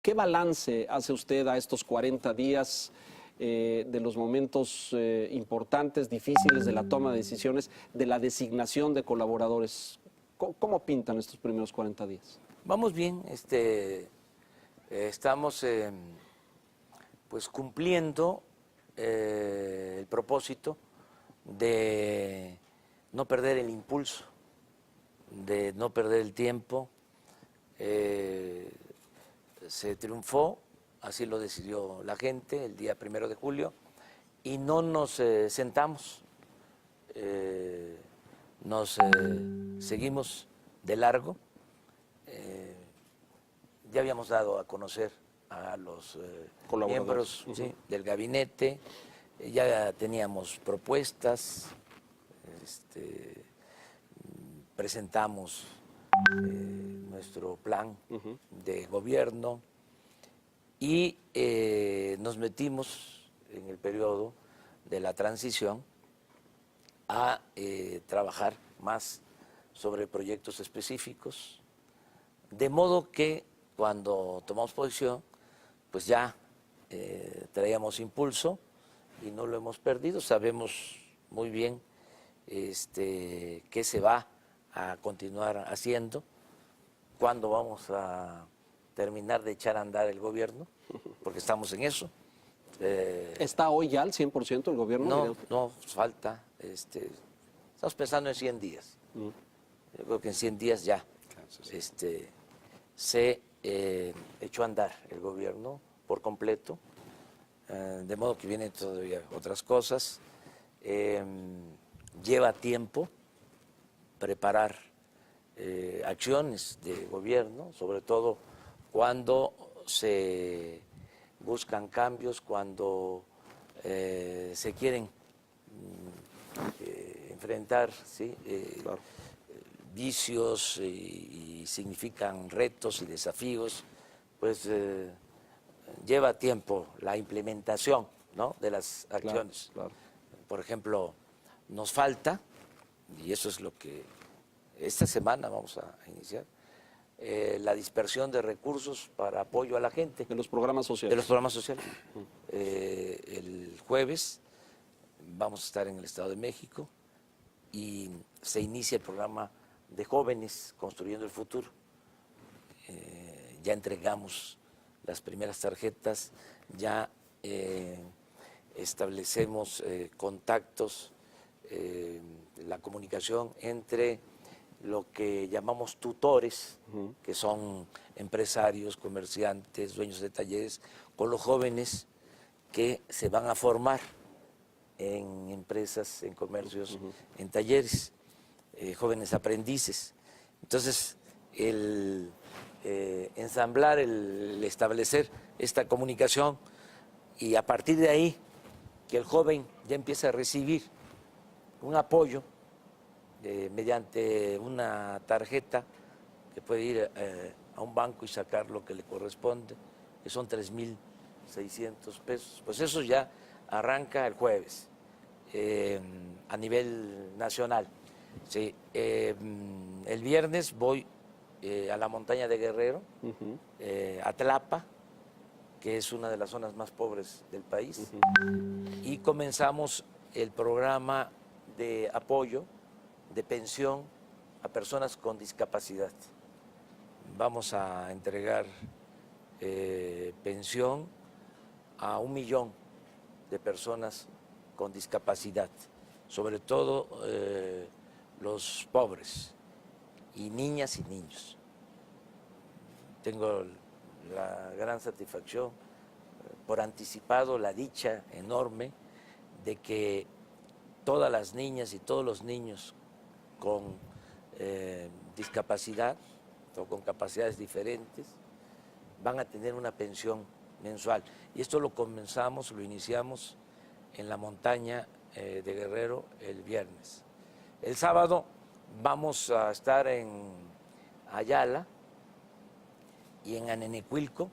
¿Qué balance hace usted a estos 40 días de los momentos importantes, difíciles de la toma de decisiones, de la designación de colaboradores? ¿Cómo pintan estos primeros 40 días? Vamos bien, estamos pues cumpliendo el propósito de no perder el impulso, de no perder el tiempo. Se triunfó, así lo decidió la gente el día 1 de julio, y no nos sentamos, nos seguimos de largo. Ya habíamos dado a conocer a los miembros sí, del gabinete, ya teníamos propuestas, presentamos nuestro plan de gobierno y nos metimos en el periodo de la transición a trabajar más sobre proyectos específicos, de modo que cuando tomamos posición, pues ya traíamos impulso y no lo hemos perdido, sabemos muy bien qué se va a continuar haciendo, cuándo vamos a terminar de echar a andar el gobierno, porque estamos en eso. ¿Está hoy ya al 100% el gobierno? No, falta. Estamos pensando en 100 días. Yo creo que en 100 días ya se echó a andar el gobierno por completo, de modo que vienen todavía otras cosas. Lleva tiempo preparar acciones de gobierno, sobre todo cuando se buscan cambios, cuando se quieren enfrentar ¿sí? Claro. Vicios y significan retos y desafíos, pues lleva tiempo la implementación, ¿no? de las acciones. Claro, claro. Por ejemplo, nos falta, y eso es lo que esta semana vamos a iniciar, la dispersión de recursos para apoyo a la gente. De los programas sociales. De los programas sociales. El jueves vamos a estar en el Estado de México y se inicia el programa de jóvenes construyendo el futuro. Ya entregamos las primeras tarjetas, ya establecemos contactos, la comunicación entre lo que llamamos tutores, que son empresarios, comerciantes, dueños de talleres, con los jóvenes que se van a formar en empresas, en comercios, en talleres, jóvenes aprendices. Entonces, el ensamblar, el establecer esta comunicación y a partir de ahí que el joven ya empiece a recibir un apoyo mediante una tarjeta que puede ir a un banco y sacar lo que le corresponde, que son 3,600 pesos. Pues eso ya arranca el jueves a nivel nacional. Sí, el viernes voy a la montaña de Guerrero, a Tlapa, que es una de las zonas más pobres del país, y comenzamos el programa de apoyo de pensión a personas con discapacidad. Vamos a entregar pensión a 1 millón de personas con discapacidad, sobre todo los pobres y niñas y niños. Tengo la gran satisfacción por anticipado, la dicha enorme de que todas las niñas y todos los niños con discapacidad o con capacidades diferentes van a tener una pensión mensual. Y esto lo comenzamos, lo iniciamos en la montaña de Guerrero el viernes. El sábado vamos a estar en Ayala y en Anenecuilco,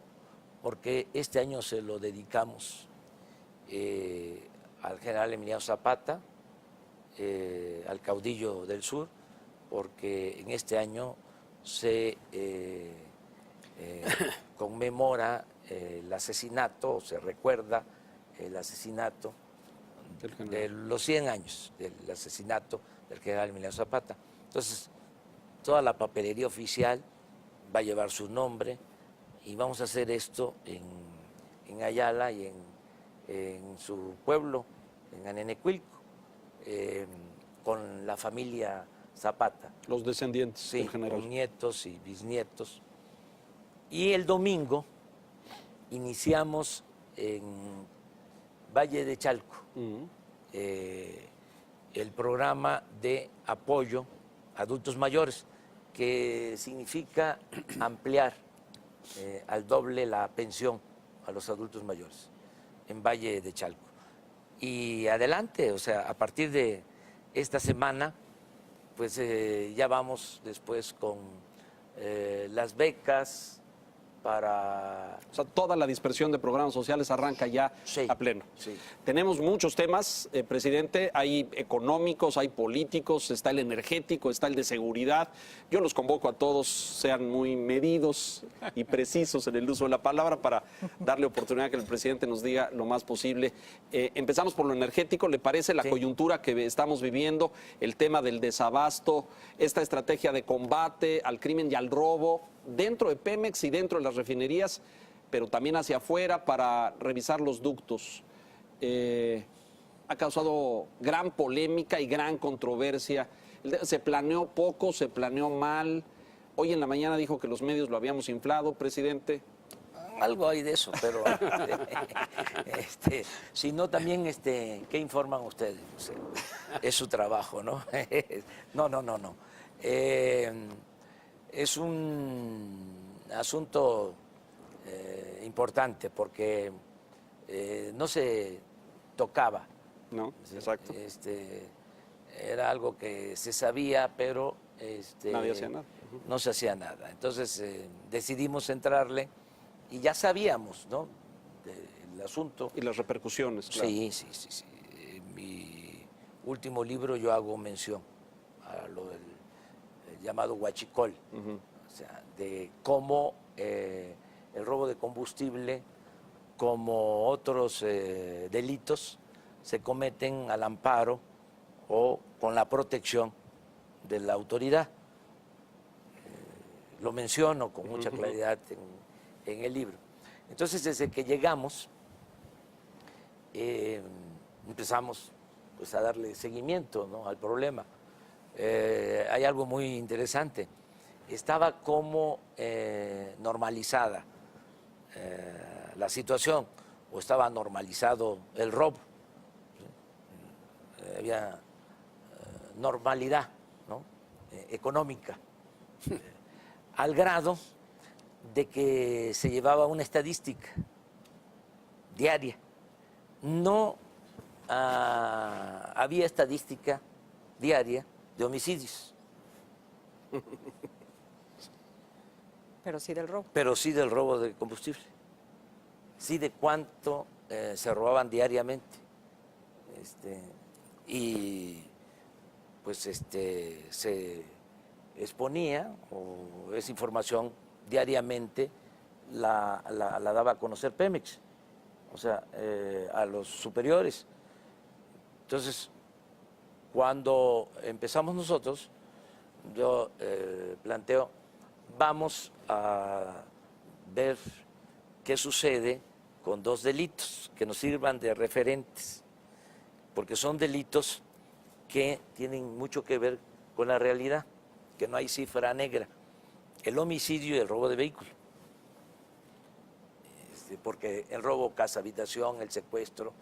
porque este año se lo dedicamos al general Emiliano Zapata, al caudillo del sur, porque en este año se conmemora el asesinato, o se recuerda el asesinato de los 100 años del asesinato del general Emiliano Zapata. Entonces, toda la papelería oficial va a llevar su nombre y vamos a hacer esto en Ayala y en su pueblo, en Anenecuilco, con la familia Zapata. Los descendientes del general. Con nietos y bisnietos. Y el domingo iniciamos en Valle de Chalco el programa de apoyo a adultos mayores, que significa ampliar al doble la pensión a los adultos mayores en Valle de Chalco. Y adelante, o sea, a partir de esta semana, pues ya vamos después con las becas para... O sea, toda la dispersión de programas sociales arranca ya a pleno. Sí. Tenemos muchos temas, presidente, hay económicos, hay políticos, está el energético, está el de seguridad. Yo los convoco a todos, sean muy medidos y precisos en el uso de la palabra para darle oportunidad a que el presidente nos diga lo más posible. Empezamos por lo energético, ¿le parece la coyuntura que estamos viviendo, el tema del desabasto, esta estrategia de combate al crimen y al robo dentro de Pemex y dentro de las refinerías, pero también hacia afuera para revisar los ductos? Ha causado gran polémica y gran controversia. Se planeó poco, se planeó mal. Hoy en la mañana dijo que los medios lo habíamos inflado, presidente. Algo hay de eso, pero si no también, ¿qué informan ustedes? O sea, es su trabajo, ¿no? No. Es un asunto importante porque no se tocaba. No, exacto. Era algo que se sabía, pero nadie hacía nada. No se hacía nada. Entonces decidimos entrarle y ya sabíamos, ¿no?, del asunto. Y las repercusiones, claro. Sí. En mi último libro yo hago mención a lo del llamado huachicol, o sea, de cómo el robo de combustible, como otros delitos, se cometen al amparo o con la protección de la autoridad. Lo menciono con mucha claridad en el libro. Entonces, desde que llegamos, empezamos pues a darle seguimiento, ¿no?, al problema. Hay algo muy interesante. Estaba como normalizada la situación, o estaba normalizado el robo. Había normalidad, ¿no?, económica, al grado de que se llevaba una estadística diaria. No había estadística diaria de homicidios. Pero sí del robo. Pero sí del robo de combustible. Sí de cuánto se robaban diariamente. Y pues se exponía, o esa información diariamente la daba a conocer Pemex, o sea, a los superiores. Entonces, cuando empezamos nosotros, yo planteo, vamos a ver qué sucede con dos delitos que nos sirvan de referentes, porque son delitos que tienen mucho que ver con la realidad, que no hay cifra negra: el homicidio y el robo de vehículo. Porque el robo, casa, habitación, el secuestro,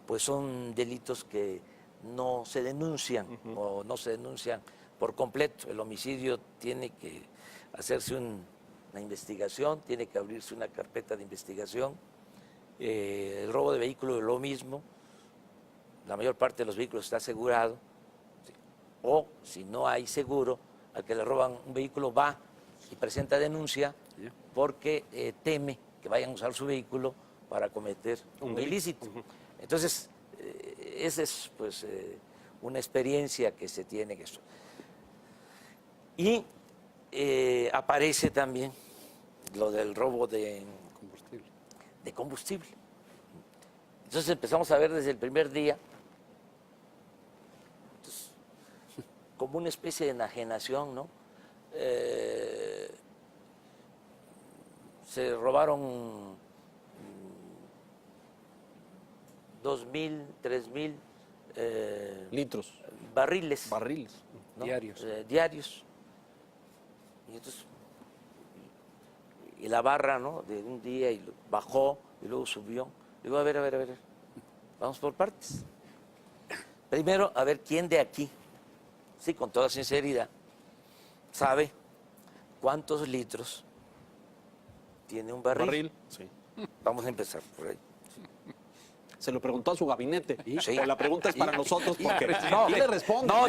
pues son delitos que no se denuncian o no se denuncian por completo. El homicidio tiene que hacerse una investigación, tiene que abrirse una carpeta de investigación. El robo de vehículo es lo mismo. La mayor parte de los vehículos está asegurado, o si no hay seguro, al que le roban un vehículo va y presenta denuncia porque teme que vayan a usar su vehículo para cometer un ilícito. Entonces, esa es pues una experiencia que se tiene en eso. Y aparece también lo del robo de combustible. Entonces empezamos a ver desde el primer día, entonces, como una especie de enajenación, ¿no? Se robaron 2.000, 3.000 litros. barriles. Barriles. ¿No? Diarios. Diarios. Y entonces, y la barra, ¿no? De un día y bajó y luego subió. Digo, a ver, vamos por partes. Primero, a ver quién de aquí, sí, con toda sinceridad, sabe cuántos litros tiene un barril. Sí. Vamos a empezar por ahí. Se lo preguntó a su gabinete. Sí. O la pregunta es para nosotros porque No. ¿quién le responde? No.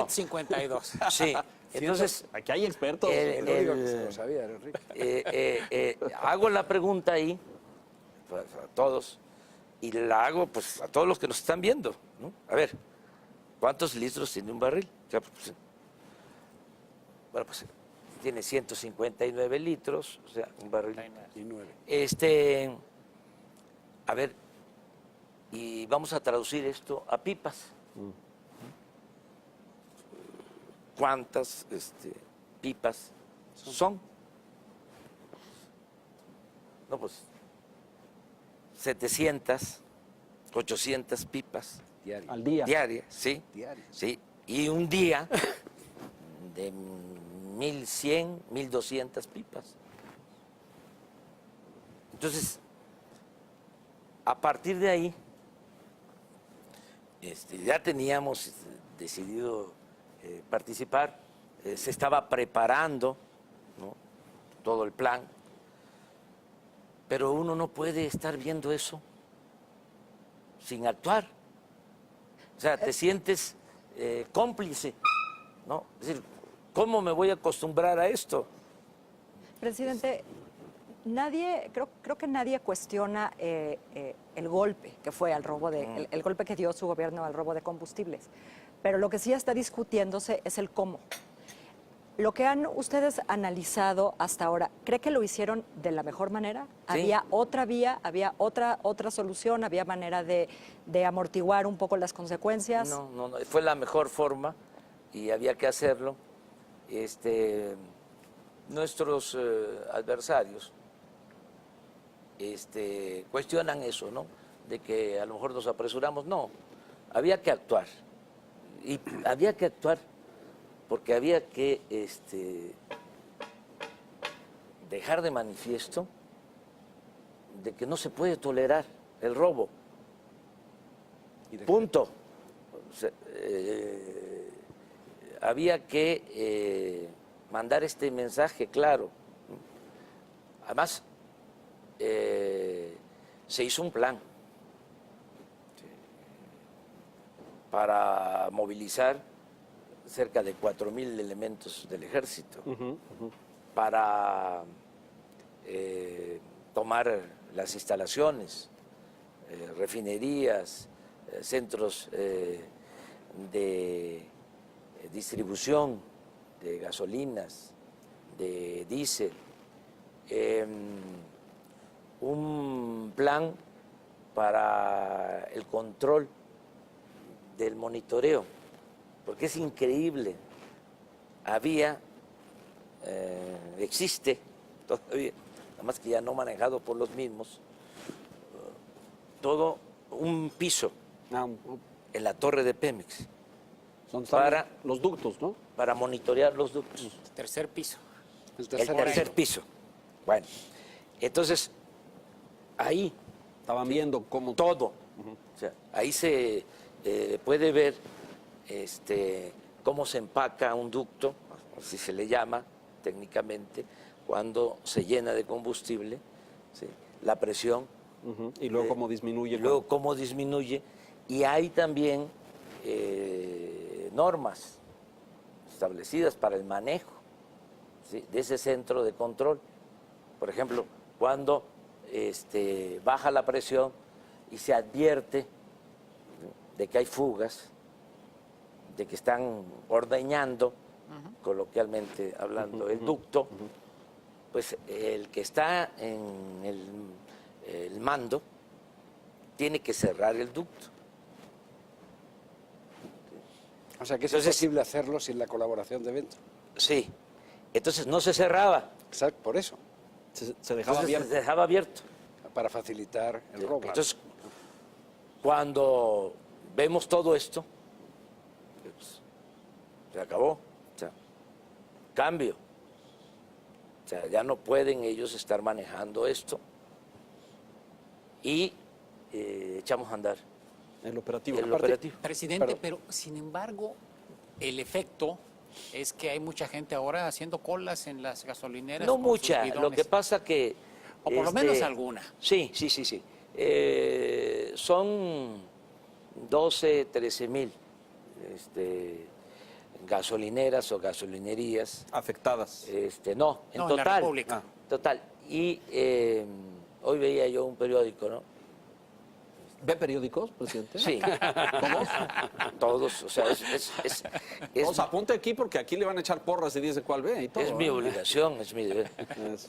152. Sí, entonces Aquí hay expertos. El único que se lo sabía era Enrique. hago la pregunta ahí pues, a todos y la hago pues a todos los que nos están viendo, ¿no? A ver, ¿cuántos litros tiene un barril? Ya, pues, bueno, pues tiene 159 litros, o sea, un barril. Y 9. A ver, y vamos a traducir esto a pipas. ¿Cuántas pipas son? No, pues 700, 800 pipas Diario. Al día. diarias, ¿sí? Diario. Sí, y un día de 1.100, 1.200 pipas. Entonces, a partir de ahí, ya teníamos decidido participar, se estaba preparando, ¿no? Todo el plan, pero uno no puede estar viendo eso sin actuar. O sea, te sientes cómplice, ¿no? Es decir, ¿cómo me voy a acostumbrar a esto? Presidente, creo que nadie cuestiona el golpe que fue al robo el golpe que dio su gobierno al robo de combustibles. Pero lo que sí está discutiéndose es el cómo. Lo que han ustedes analizado hasta ahora, ¿cree que lo hicieron de la mejor manera? Sí. ¿Había otra vía? ¿Había otra solución? ¿Había manera de amortiguar un poco las consecuencias? No, fue la mejor forma y había que hacerlo. Nuestros adversarios cuestionan eso, ¿no? De que a lo mejor nos apresuramos. No, había que actuar. Y había que actuar porque había que dejar de manifiesto de que no se puede tolerar el robo. Punto. O sea, había que mandar este mensaje claro. Además, se hizo un plan para movilizar cerca de 4.000 elementos del ejército, para tomar las instalaciones, refinerías, centros de distribución de gasolinas, de diésel, un plan para el control del monitoreo, porque es increíble, existe todavía, nada más que ya no manejado por los mismos, todo un piso en la torre de Pemex Para los ductos, ¿no? para monitorear los ductos. Tercer piso. El tercer piso. Bueno, entonces, ahí Estaban viendo cómo todo. O sea, ahí se puede ver cómo se empaca un ducto, así se le llama técnicamente, cuando se llena de combustible, ¿sí? La presión. Y luego cómo disminuye. Y luego cómo disminuye. Y hay también normas establecidas para el manejo, ¿sí? De ese centro de control. Por ejemplo, cuando baja la presión y se advierte de que hay fugas, de que están ordeñando, coloquialmente hablando, el ducto, pues el que está en el mando tiene que cerrar el ducto. O sea, que es Entonces, imposible hacerlo sin la colaboración de Ventro. Sí, entonces no se cerraba, Exacto, por eso, Se dejaba entonces abierto. se dejaba abierto. para facilitar el robo. Entonces, cuando vemos todo esto, pues, se acabó. O sea, cambio. O sea, ya no pueden ellos estar manejando esto y echamos a andar El operativo. el operativo. Presidente, pero sin embargo, el efecto es que hay mucha gente ahora haciendo colas en las gasolineras. No con sus mucha, lo bidones. que pasa que... O por lo menos alguna. Sí. Son 12, 13 mil gasolineras o gasolinerías. Afectadas. No, en No, en la total. República. Total. Y hoy veía yo un periódico, ¿no? ¿Ve periódicos, presidente? Sí. ¿Cómo? Todos, o sea, O sea, apunte aquí porque aquí le van a echar porras y dice cuál ve y todo. es mi ¿eh? obligación, es mi deber.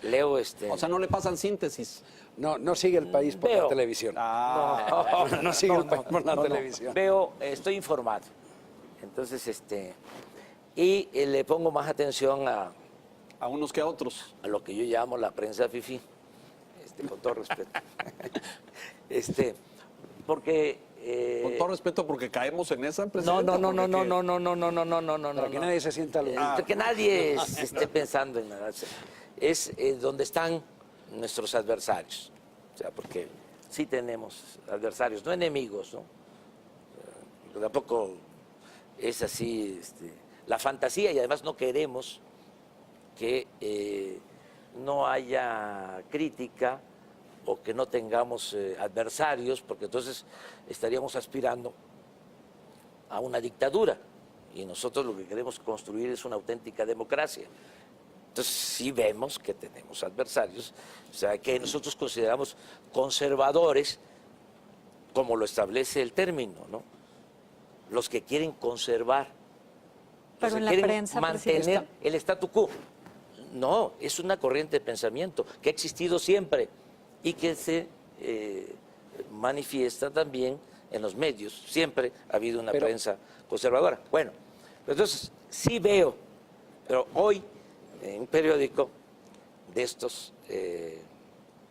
Leo O sea, no le pasan síntesis. No sigue el país por Veo. la televisión. No, sigue el país por la televisión. Veo, estoy informado. Entonces, y le pongo más atención A unos que a otros. a lo que yo llamo la prensa fifí, con todo respeto. Porque Con todo respeto, porque caemos en esa, no, presidente. Para que nadie se sienta aludido. que nadie esté pensando en nada. Es donde están nuestros adversarios. O sea, porque sí tenemos adversarios, no enemigos, ¿no? Tampoco es así la fantasía, y además no queremos que no haya crítica o que no tengamos adversarios, porque entonces estaríamos aspirando a una dictadura, y nosotros lo que queremos construir es una auténtica democracia. Entonces sí vemos que tenemos adversarios, o sea, que nosotros consideramos conservadores, como lo establece el término, ¿no? Los que quieren conservar, Pero los que en la quieren prensa, mantener presidente. el statu quo. No, es una corriente de pensamiento que ha existido siempre y que se manifiesta también en los medios. Siempre ha habido una prensa conservadora. Bueno, entonces sí veo, pero hoy en un periódico de estos que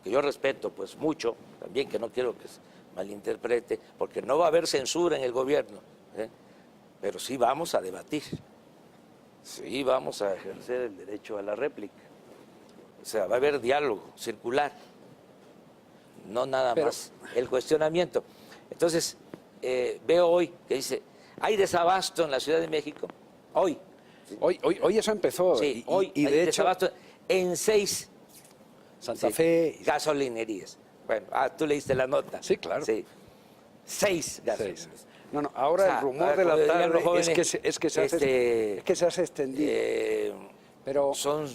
yo respeto pues mucho, también que no quiero que se malinterprete, porque no va a haber censura en el gobierno, pero sí vamos a debatir, sí vamos a ejercer el derecho a la réplica. O sea, va a haber diálogo circular, no nada más el cuestionamiento. Entonces, veo hoy que dice, hay desabasto en la Ciudad de México, hoy. Hoy eso empezó. Sí, hoy hay de hecho, desabasto en 6 Santa Fe. gasolinerías. Bueno, tú leíste la nota. Sí, claro. Sí. 6 gasolinerías. No, ahora O sea, el rumor de la como dirían los tarde jóvenes, es que se hace extendido. Pero Son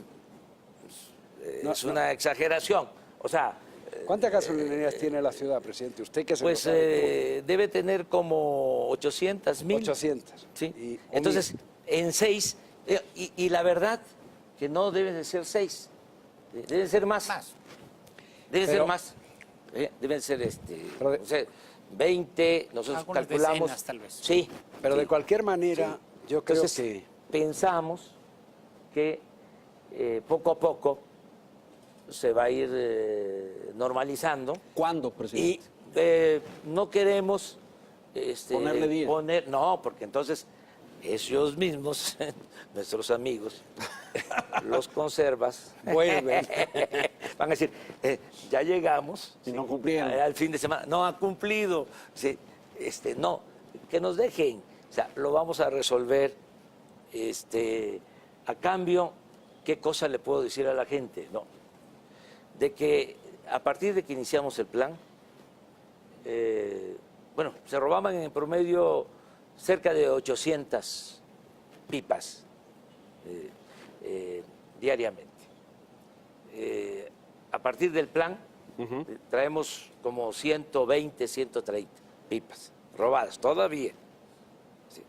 No, es una exageración. O sea, ¿cuántas gasolinerías tiene la ciudad, presidente? Usted que se lo pues sabe debe tener como 800,000. 800. Sí. Entonces, en 6, y la verdad que no deben de ser 6, deben ser más. Deben ser más. Deben ser Pero de- no sé, 20, nosotros Algunas calculamos. decenas, tal vez. Sí. Pero sí. de cualquier manera, yo creo Entonces, que pensamos que poco a poco se va a ir normalizando. ¿Cuándo, Y presidente? no queremos Ponerle día. No, porque entonces ellos mismos, nuestros amigos, los conservas, vuelven. van a decir, ya llegamos. Y no cumplieron. Al fin de semana, no ha cumplido. Sí, no, que nos dejen. O sea, lo vamos a resolver. A cambio, ¿qué cosa le puedo decir a la gente? No. De que a partir de que iniciamos el plan, bueno, se robaban en promedio cerca de 800 pipas diariamente. A partir del plan, traemos como 120, 130 pipas robadas todavía. Sí.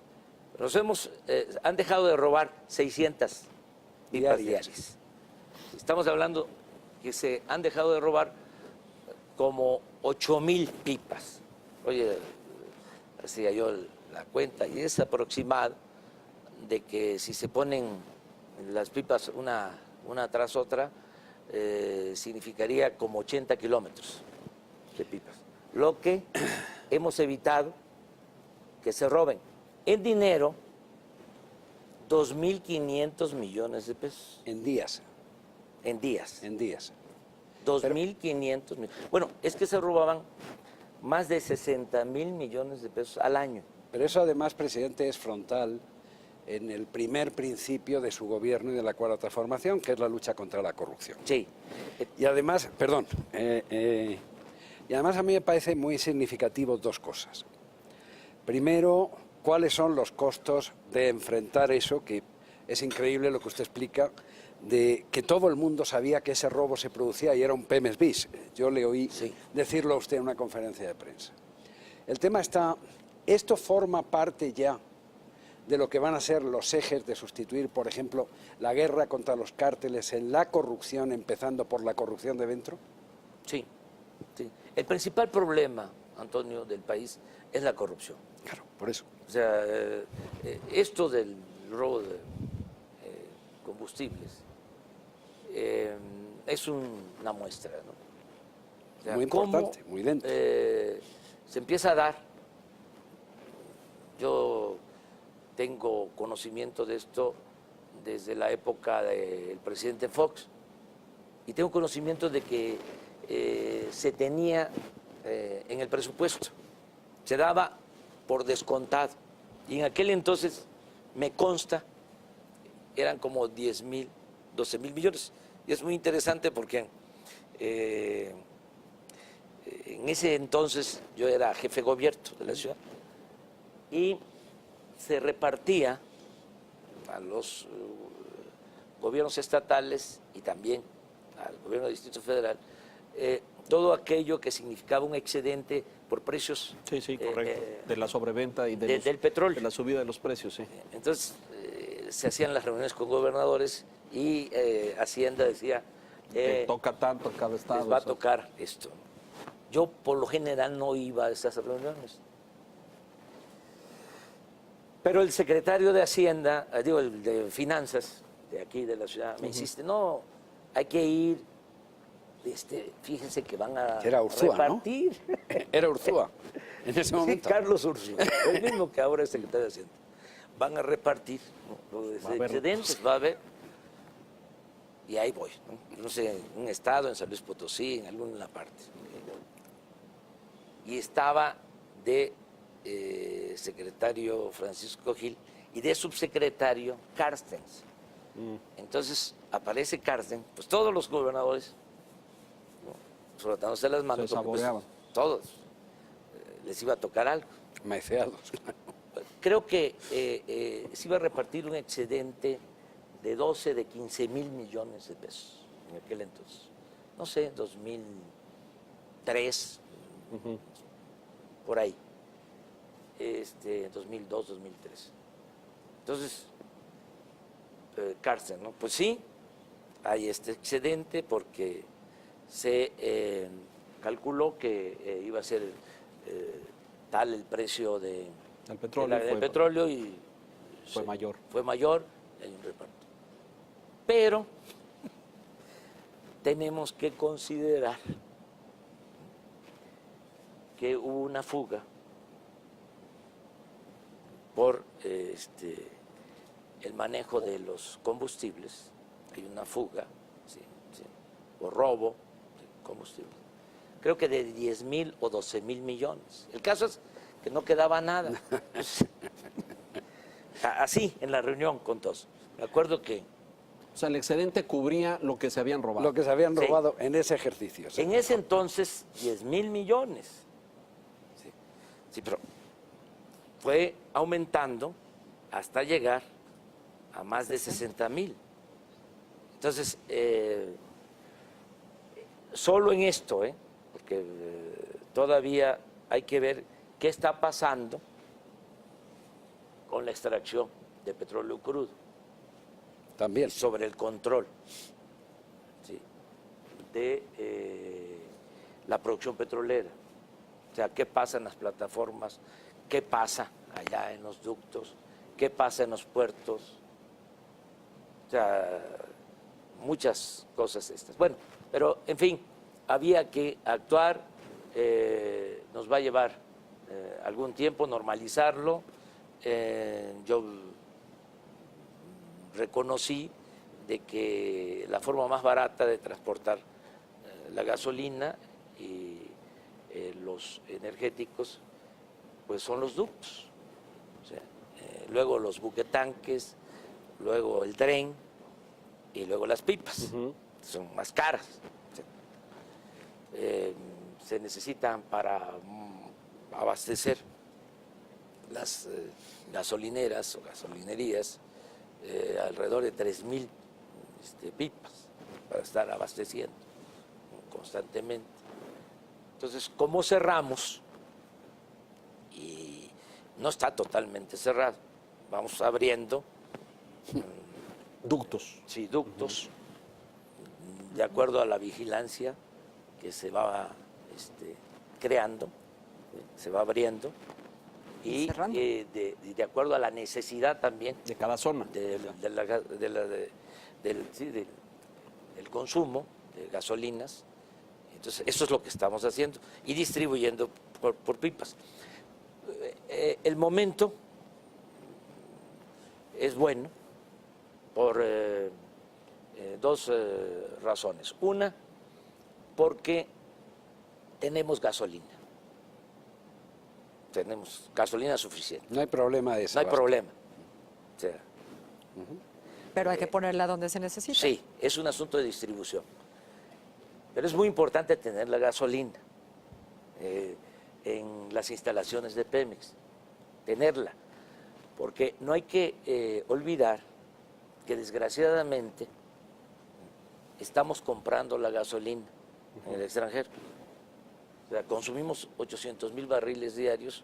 Han dejado de robar 600 pipas diarias. Estamos hablando que se han dejado de robar como 8,000 pipas. Oye, hacía yo la cuenta y es aproximado de que si se ponen las pipas una tras otra, significaría como 80 kilómetros de pipas. Lo que hemos evitado que se roben en dinero 2.500 millones de pesos. En días. En días. En días. 2.500 millones. Bueno, es que se robaban más de 60,000 millones de pesos al año. Pero eso además, presidente, es frontal en el primer principio de su gobierno y de la cuarta transformación, que es la lucha contra la corrupción. Sí. Y además, perdón, y además a mí me parece muy significativo dos cosas. Primero, cuáles son los costos de enfrentar eso, que es increíble lo que usted explica, de que todo el mundo sabía que ese robo se producía y era un Pemex bis. Yo le oí decirlo a usted en una conferencia de prensa. El tema está, esto forma parte ya de lo que van a ser los ejes de sustituir, por ejemplo, la guerra contra los cárteles en la corrupción, empezando por la corrupción de dentro. Sí, sí. El principal problema, Antonio, del país es la corrupción. Claro, por eso. O sea, esto del robo de combustibles es una muestra, ¿no? O sea, muy importante, muy dentro. Se empieza a dar. Yo tengo conocimiento de esto desde la época del presidente Fox y tengo conocimiento de que se tenía en el presupuesto, se daba por descontado y en aquel entonces me consta eran como 10,000, 12,000 millones y es muy interesante porque en ese entonces yo era jefe de gobierno de la ciudad y se repartía a los gobiernos estatales y también al gobierno del Distrito Federal todo aquello que significaba un excedente por precios. Sí, sí, correcto. De la sobreventa y del petróleo. De la subida de los precios, sí. Entonces se hacían las reuniones con gobernadores y Hacienda decía, Te toca tanto cada estado. les va a tocar esto. Yo por lo general no iba a esas reuniones. Pero el secretario de Hacienda, digo, el de Finanzas, de aquí de la ciudad, me insiste, no, hay que ir, fíjense que van a Era Urzúa, repartir. ¿no? Era Urzúa, en ese momento. Sí, Carlos Urzúa, el mismo que ahora es secretario de Hacienda. Van a repartir los excedentes, va a haber. Y ahí voy, no sé, en un estado, en San Luis Potosí, en alguna parte. Y estaba de secretario Francisco Gil y de subsecretario Carstens. Entonces aparece Carstens, pues todos los gobernadores, ¿no?, frotándose las manos, se saboreaban. pues, todos les iba a tocar algo. Maiceados. Creo que se iba a repartir un excedente de 15,000 millones de pesos en aquel entonces. No sé, 2003, por ahí. 2002, 2003. Entonces, Carsten, ¿no? Pues sí, hay este excedente porque se calculó que iba a ser tal el precio del petróleo y fue mayor. Fue mayor, hay un reparto. Pero tenemos que considerar que hubo una fuga por el manejo de los combustibles, hay una fuga, por robo de combustible. Creo que de 10,000 o 12,000 millones. El caso es que no quedaba nada. Así, en la reunión con todos. Me acuerdo que... O sea, el excedente cubría lo que se habían robado. Lo que se habían robado en ese ejercicio. En ese entonces, 10,000 millones. Sí, pero fue aumentando hasta llegar a más de 60,000. Entonces, solo en esto, porque todavía hay que ver qué está pasando con la extracción de petróleo crudo. También. Sobre el control. de la producción petrolera. O sea, qué pasa en las plataformas, qué pasa allá en los ductos, qué pasa en los puertos. O sea, muchas cosas estas. Bueno, pero en fin, había que actuar, nos va a llevar algún tiempo normalizarlo. Yo reconocí de que la forma más barata de transportar la gasolina y los energéticos pues son los ductos. O sea, luego los buquetanques, luego el tren y luego las pipas. Son más caras. O sea, se necesitan para abastecer las gasolineras o gasolinerías alrededor de 3,000 pipas para estar abasteciendo constantemente. Entonces, ¿cómo cerramos? Y no está totalmente cerrado. Vamos abriendo Ductos. sí, ductos, de acuerdo a la vigilancia que se va creando, se va abriendo, y cerrando. de acuerdo a la necesidad también De cada zona. del consumo de gasolinas. Entonces, eso es lo que estamos haciendo y distribuyendo por pipas. El momento es bueno por dos razones. Una, porque tenemos gasolina. Tenemos gasolina suficiente. No hay problema de eso. No hay problema. O sea, Pero hay que ponerla donde se necesita. sí, es un asunto de distribución. Pero es muy importante tener la gasolina en las instalaciones de Pemex, tenerla, porque no hay que olvidar que desgraciadamente estamos comprando la gasolina en el extranjero. O sea, consumimos 800,000 barriles diarios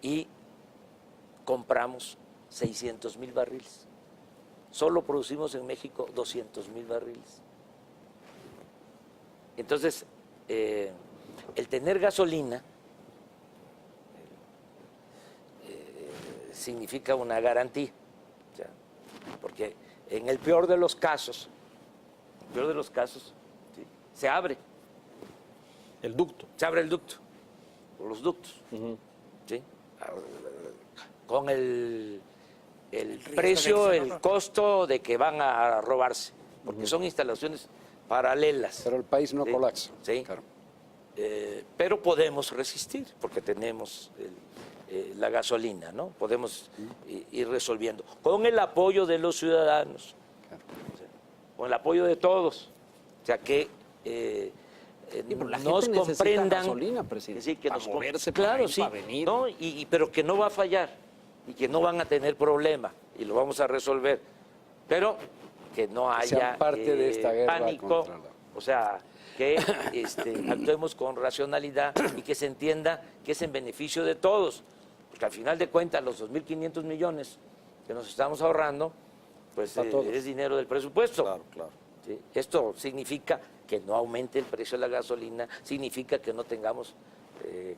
y compramos 600,000 barriles. Solo producimos en México 200,000 barriles. Entonces, el tener gasolina significa una garantía. O sea, porque en el peor de los casos, ¿sí?, se abre El ducto. se abre el ducto, o los ductos, ¿sí? Con el precio, el costo de que van a robarse, porque son instalaciones paralelas. Pero el país no Sí, colapsa. sí. Claro. Pero podemos resistir, porque tenemos la gasolina, ¿no? Podemos ir resolviendo, con el apoyo de los ciudadanos, o sea, con el apoyo de todos, o sea, que pero la nos gente necesita comprendan, gasolina, presidente, sí, que para nos moverse, claro, para ir, sí, para venir. ¿no? Pero que no va a fallar y que no van a tener problema y lo vamos a resolver, pero que no sean haya parte de esta guerra pánico, contra la- o sea, que actuemos con racionalidad y que se entienda que es en beneficio de todos, porque al final de cuentas los 2.500 millones que nos estamos ahorrando, pues A todos. es dinero del presupuesto. Claro, claro. ¿Sí? Esto significa que no aumente el precio de la gasolina, significa que no tengamos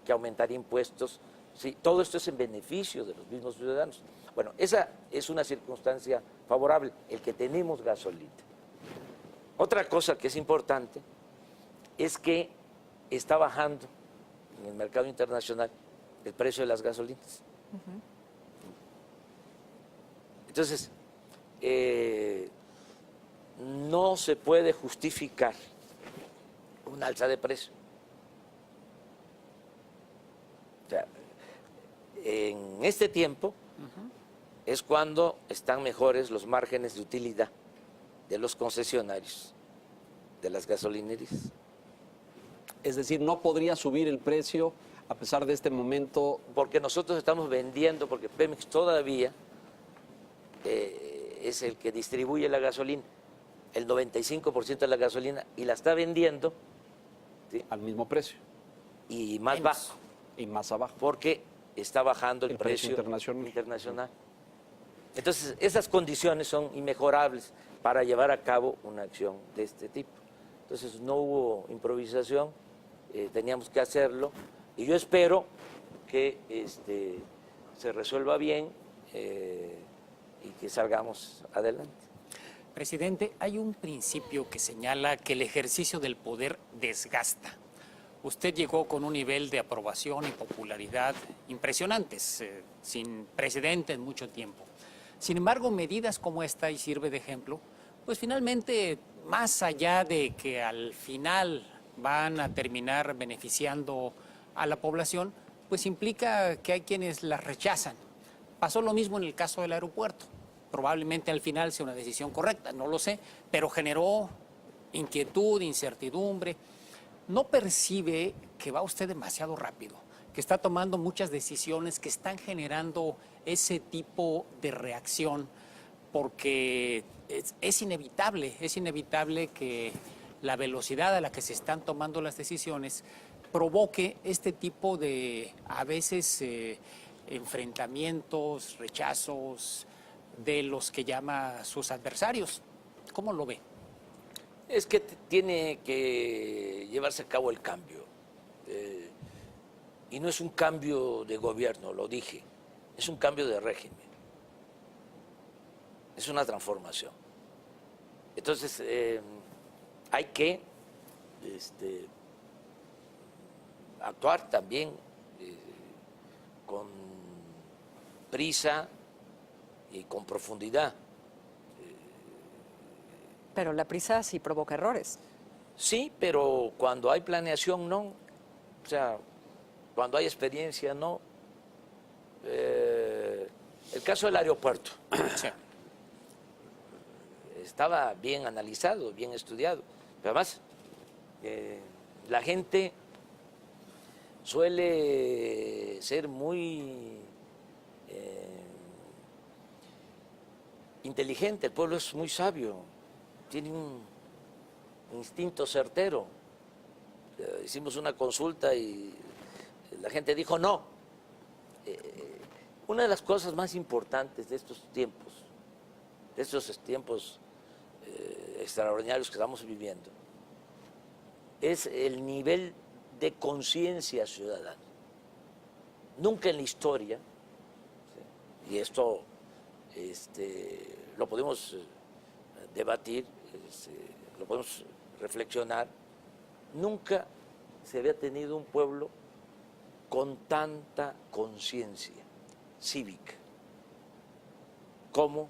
que aumentar impuestos. Sí, todo esto es en beneficio de los mismos ciudadanos. Bueno, esa es una circunstancia favorable, el que tenemos gasolina. Otra cosa que es importante es que está bajando en el mercado internacional el precio de las gasolinas. Entonces, no se puede justificar un alza de precio. O sea, en este tiempo es cuando están mejores los márgenes de utilidad de los concesionarios, de las gasolinerías. Es decir, no podría subir el precio a pesar de este momento. Porque nosotros estamos vendiendo, porque Pemex todavía es el que distribuye la gasolina, el 95% de la gasolina, y la está vendiendo, ¿sí?, Al mismo precio y más bajo, y más abajo. porque está bajando el El precio precio internacional. Entonces, esas condiciones son inmejorables para llevar a cabo una acción de este tipo. Entonces no hubo improvisación, teníamos que hacerlo y yo espero que se resuelva bien y que salgamos adelante. Presidente, hay un principio que señala que el ejercicio del poder desgasta. Usted llegó con un nivel de aprobación y popularidad impresionantes, sin precedente en mucho tiempo. Sin embargo, medidas como esta, y sirve de ejemplo, pues finalmente, más allá de que al final van a terminar beneficiando a la población, pues implica que hay quienes las rechazan. Pasó lo mismo en el caso del aeropuerto. Probablemente al final sea una decisión correcta, no lo sé, pero generó inquietud, incertidumbre. ¿No percibe que va usted demasiado rápido, que está tomando muchas decisiones que están generando ese tipo de reacción? Porque es inevitable que la velocidad a la que se están tomando las decisiones provoque este tipo de, a veces, enfrentamientos, rechazos de los que llama sus adversarios. ¿Cómo lo ve? Es que tiene que llevarse a cabo el cambio. Y no es un cambio de gobierno, lo dije, es un cambio de régimen. Es una transformación. Entonces, hay que actuar también con prisa y con profundidad. Pero la prisa sí provoca errores. Sí, pero cuando hay planeación, no. O sea, cuando hay experiencia, no. El caso del aeropuerto. Sí. Estaba bien analizado, bien estudiado. Pero además, la gente suele ser muy inteligente, el pueblo es muy sabio, tiene un instinto certero. Hicimos una consulta y la gente dijo no. Una de las cosas más importantes de estos tiempos extraordinarios que estamos viviendo, es el nivel de conciencia ciudadana. Nunca en la historia, ¿sí? Y esto lo podemos debatir, lo podemos reflexionar, nunca se había tenido un pueblo con tanta conciencia cívica como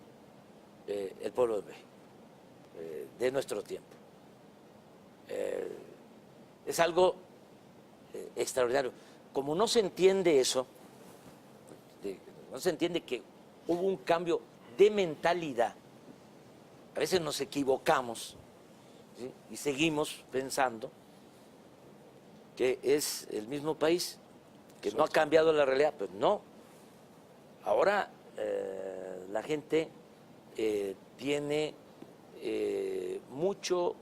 el pueblo de México, de nuestro tiempo. Es algo extraordinario. Como no se entiende eso, no se entiende que hubo un cambio de mentalidad. A veces nos equivocamos, ¿sí? Y seguimos pensando que es el mismo país, que no ha cambiado la realidad. Pues no. Ahora la gente tiene mucho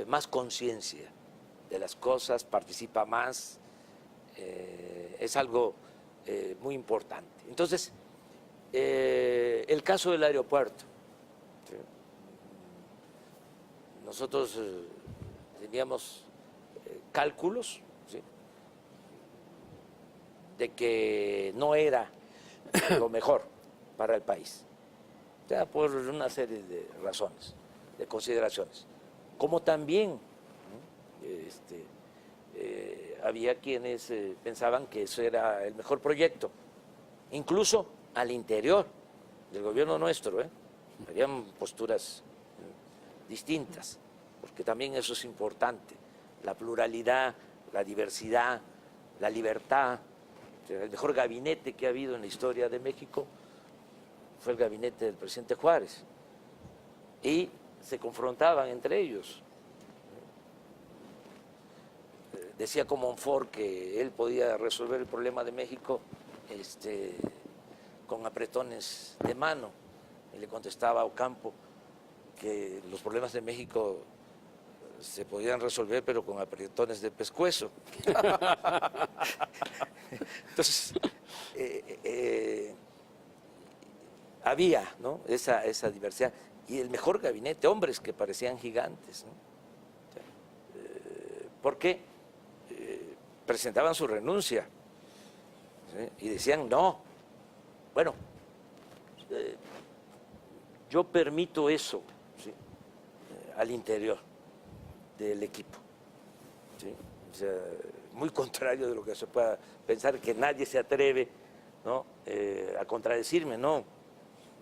más conciencia de las cosas, participa más, es algo muy importante. Entonces, el caso del aeropuerto. ¿Sí? Nosotros teníamos cálculos, ¿sí? De que no era lo mejor para el país, o sea, por una serie de razones, de consideraciones, como también había quienes pensaban que eso era el mejor proyecto, incluso al interior del gobierno nuestro, habían posturas distintas, porque también eso es importante, la pluralidad, la diversidad, la libertad. O sea, el mejor gabinete que ha habido en la historia de México fue el gabinete del presidente Juárez, y se confrontaban entre ellos. Decía Comonfort que él podía resolver el problema de México con apretones de mano, y le contestaba a Ocampo que los problemas de México se podían resolver pero con apretones de pescuezo. Entonces, había, ¿no?, esa diversidad, y el mejor gabinete, hombres que parecían gigantes, ¿no? porque presentaban su renuncia, ¿sí? Y decían no. Bueno, yo permito eso, ¿sí? Al interior del equipo, ¿sí? O sea, muy contrario de lo que se pueda pensar, que nadie se atreve, ¿no? A contradecirme, no.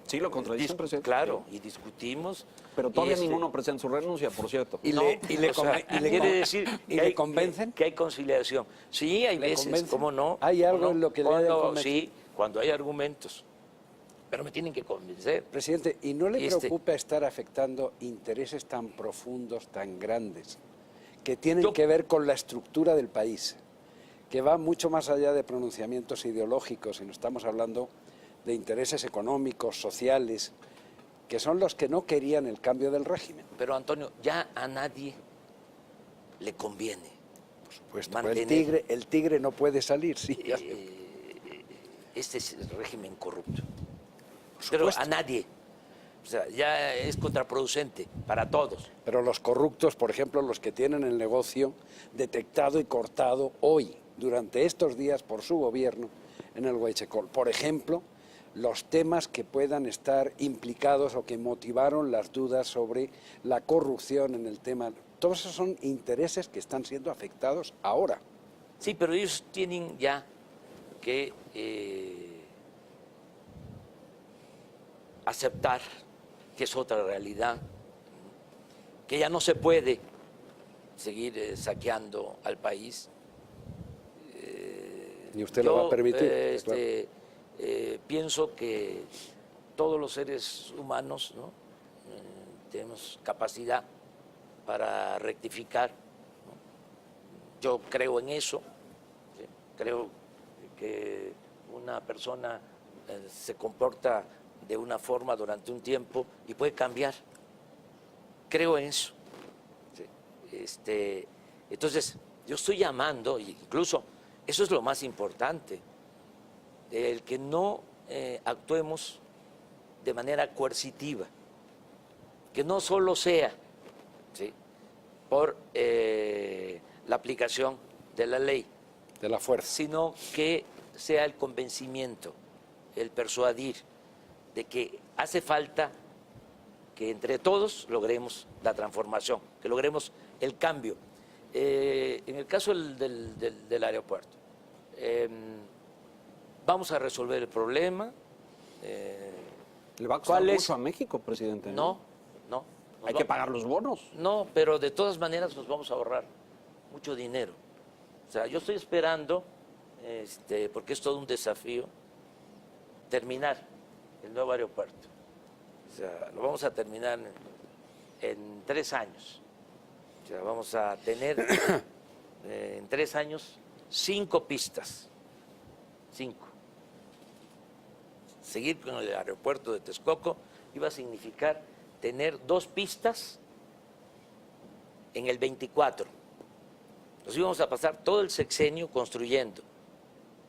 Sí, lo contradicen, presidente. Claro, y discutimos. Pero todavía y ninguno presenta su renuncia, por cierto. Y no, le o sea, quiere decir ¿y que le hay, convencen? que hay conciliación. Sí, hay ¿Le veces, convencen? ¿cómo no? ¿Hay algo ¿Cómo no? en lo que le haya convencido? Sí, cuando hay argumentos. Pero me tienen que convencer. Presidente, ¿y no le Este- preocupa estar afectando intereses tan profundos, tan grandes, que tienen Yo- que ver con la estructura del país, que va mucho más allá de pronunciamientos ideológicos, y no estamos hablando de intereses económicos, sociales, que son los que no querían el cambio del régimen? Pero Antonio, ya a nadie le conviene. Pues el mantener tigre no puede salir, sí. ya sé. Este es el régimen corrupto. Por Pero supuesto. a nadie. O sea, ya es contraproducente para todos. Pero los corruptos, por ejemplo, los que tienen el negocio detectado y cortado hoy, durante estos días por su gobierno en el Huachecol. Por ejemplo, los temas que puedan estar implicados o que motivaron las dudas sobre la corrupción en el tema. Todos esos son intereses que están siendo afectados ahora. Sí, pero ellos tienen ya que aceptar que es otra realidad, que ya no se puede seguir saqueando al país. ¿Y usted lo va a permitir? Claro. Pienso que todos los seres humanos, ¿no? Tenemos capacidad para rectificar, ¿no? Yo creo en eso, ¿sí? Creo que una persona se comporta de una forma durante un tiempo y puede cambiar. Creo en eso. ¿Sí? Entonces, yo estoy llamando, incluso eso es lo más importante, el que no actuemos de manera coercitiva, que no solo sea, ¿sí?, por la aplicación de la ley, De la fuerza. sino que sea el convencimiento, el persuadir de que hace falta que entre todos logremos la transformación, que logremos el cambio. En el caso del aeropuerto, vamos a resolver el problema. ¿Le va a costar ¿Cuál es? mucho a México, presidente? No. Hay que pagar los bonos. No, pero de todas maneras nos vamos a ahorrar mucho dinero. O sea, yo estoy esperando, porque es todo un desafío, terminar el nuevo aeropuerto. O sea, lo vamos a terminar en 3 años. O sea, vamos a tener en 3 años 5 pistas. 5. Seguir con el aeropuerto de Texcoco iba a significar tener 2 pistas en el 24. Nos íbamos a pasar todo el sexenio construyendo,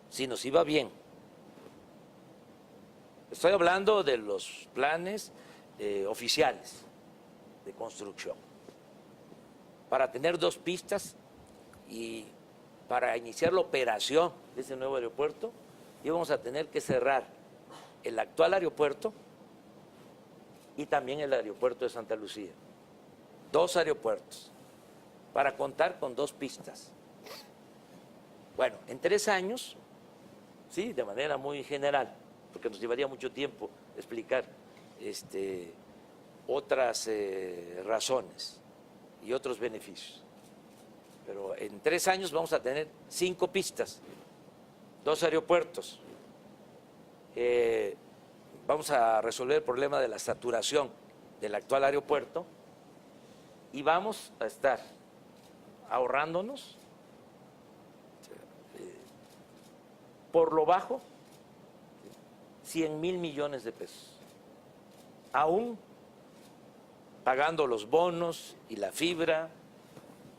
si nos iba bien. Estoy hablando de los planes oficiales de construcción. Para tener 2 pistas y para iniciar la operación de ese nuevo aeropuerto, íbamos a tener que cerrar el actual aeropuerto y también el aeropuerto de Santa Lucía. 2 aeropuertos para contar con 2 pistas. Bueno, en 3 años, sí, de manera muy general, porque nos llevaría mucho tiempo explicar otras razones y otros beneficios. Pero en 3 años vamos a tener 5 pistas, 2 aeropuertos. Vamos a resolver el problema de la saturación del actual aeropuerto y vamos a estar ahorrándonos por lo bajo 100,000 millones de pesos, aún pagando los bonos y la fibra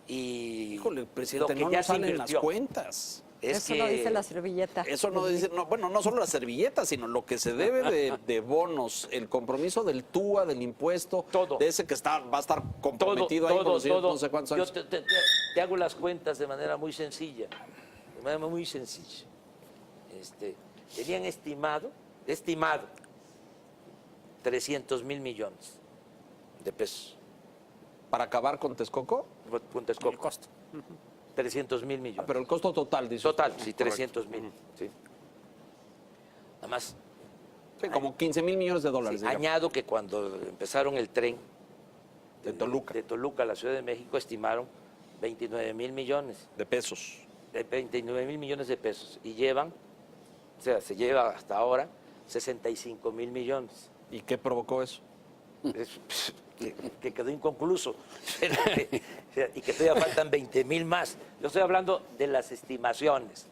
y Híjole, presidente, lo que no ya nos se salen las invirtió. cuentas. Es Eso que lo dice la servilleta. Eso no dice, no, bueno, no solo la servilleta, sino lo que se debe de bonos, el compromiso del TUA, del impuesto, Todo. de ese que va a estar comprometido ahí por los siguientes no sé cuántos años. Yo te te hago las cuentas de manera muy sencilla, tenían estimado 300,000 millones de pesos. ¿Para acabar con Texcoco? Con Texcoco. El costo. 300,000 millones. Pero el costo total, dice Total, usted. sí, Correcto. 300,000. Sí. Nada más, Sí, como 15,000 millones de dólares. sí, digamos. añado que cuando empezaron el tren De Toluca. de Toluca a la Ciudad de México estimaron 29,000 millones. De pesos. 29,000 millones de pesos. Y llevan, o sea, se lleva hasta ahora 65,000 millones. ¿Y qué provocó eso? Que quedó inconcluso. Y que todavía faltan 20,000 más. Yo estoy hablando de las estimaciones.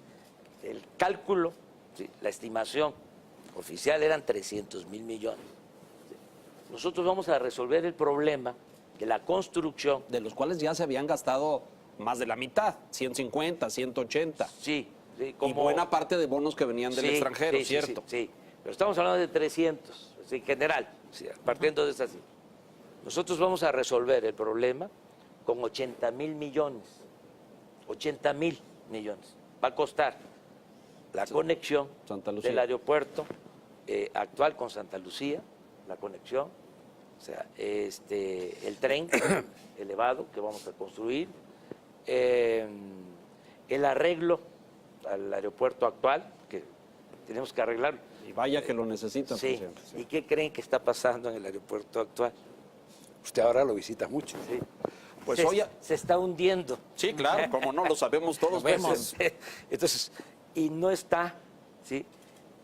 El cálculo, sí, la estimación oficial eran 300,000 millones. Nosotros vamos a resolver el problema de la construcción. De los cuales ya se habían gastado más de la mitad, 150, 180. Sí, sí, Y buena parte de bonos que venían del sí, extranjero, sí, sí, ¿cierto? Sí, pero estamos hablando de 300, en general, sí, partiendo de esa cifra. Nosotros vamos a resolver el problema con 80,000 millones. 80,000 millones. Va a costar la conexión Santa Lucía. del aeropuerto actual con Santa Lucía, la conexión, o sea, el tren elevado que vamos a construir, el arreglo al aeropuerto actual, que tenemos que arreglar. Y vaya que lo necesitan, Sí. presidente. Sí. ¿Y qué creen que está pasando en el aeropuerto actual? Usted ahora lo visita mucho. Sí. Pues se, hoy... se está hundiendo. Sí, claro, como no, lo sabemos todos. Lo vemos. presidente. Entonces, y no está, ¿sí?,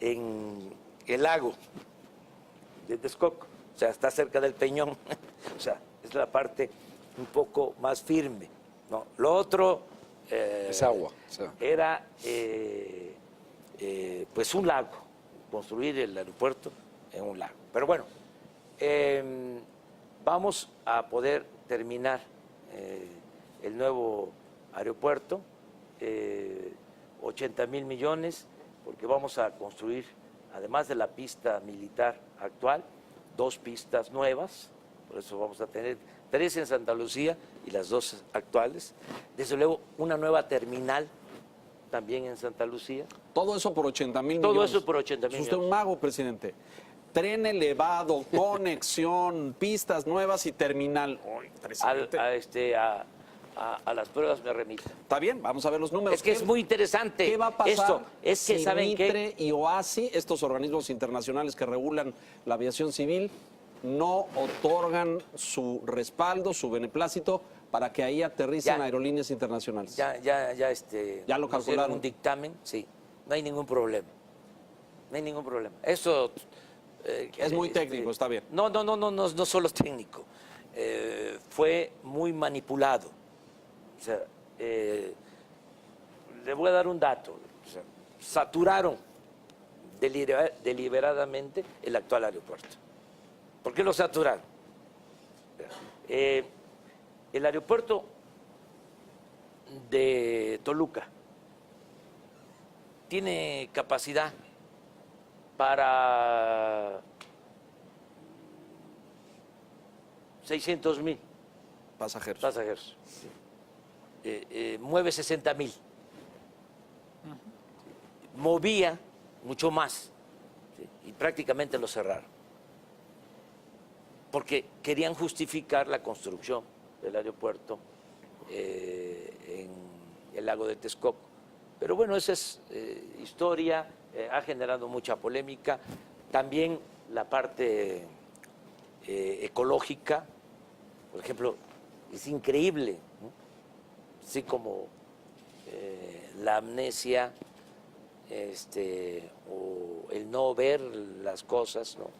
en el lago de Texcoco, o sea, está cerca del Peñón, o sea, es la parte un poco más firme, ¿no? Lo otro Es agua. O sea, era pues un lago, construir el aeropuerto en un lago. Pero bueno, vamos a poder terminar el nuevo aeropuerto, 80,000 millones, porque vamos a construir, además de la pista militar actual, 2 pistas nuevas, por eso vamos a tener 3 en Santa Lucía y las 2 actuales. Desde luego, una nueva terminal también en Santa Lucía. Todo eso por 80,000 Todo millones. eso por 80,000 Es usted un mago, presidente. Tren elevado, conexión, pistas nuevas y terminal. Uy, presidente. A las pruebas me remito. Está bien, vamos a ver los números. Es que es muy interesante. ¿Qué va a pasar Esto es que, si ¿saben qué? Mitre y OASI, estos organismos internacionales que regulan la aviación civil, no otorgan su respaldo, su beneplácito para que ahí aterricen Ya. aerolíneas internacionales? Ya Ya lo nos dieron calcularon. un dictamen, sí. No hay ningún problema. No hay ningún problema. Eso Es muy técnico, está bien. No solo técnico. Fue muy manipulado. O sea, le voy a dar un dato. O sea, saturaron deliberadamente el actual aeropuerto. ¿Por qué lo saturaron? El aeropuerto de Toluca tiene capacidad para 600,000 Pasajeros. pasajeros. Mueve 60,000. Movía mucho más, ¿sí?, y prácticamente lo cerraron. Porque querían justificar la construcción del aeropuerto en el lago de Texcoco. Pero bueno, esa es historia, ha generado mucha polémica. También la parte ecológica, por ejemplo, es increíble, ¿no? Así como la amnesia, o el no ver las cosas, ¿no?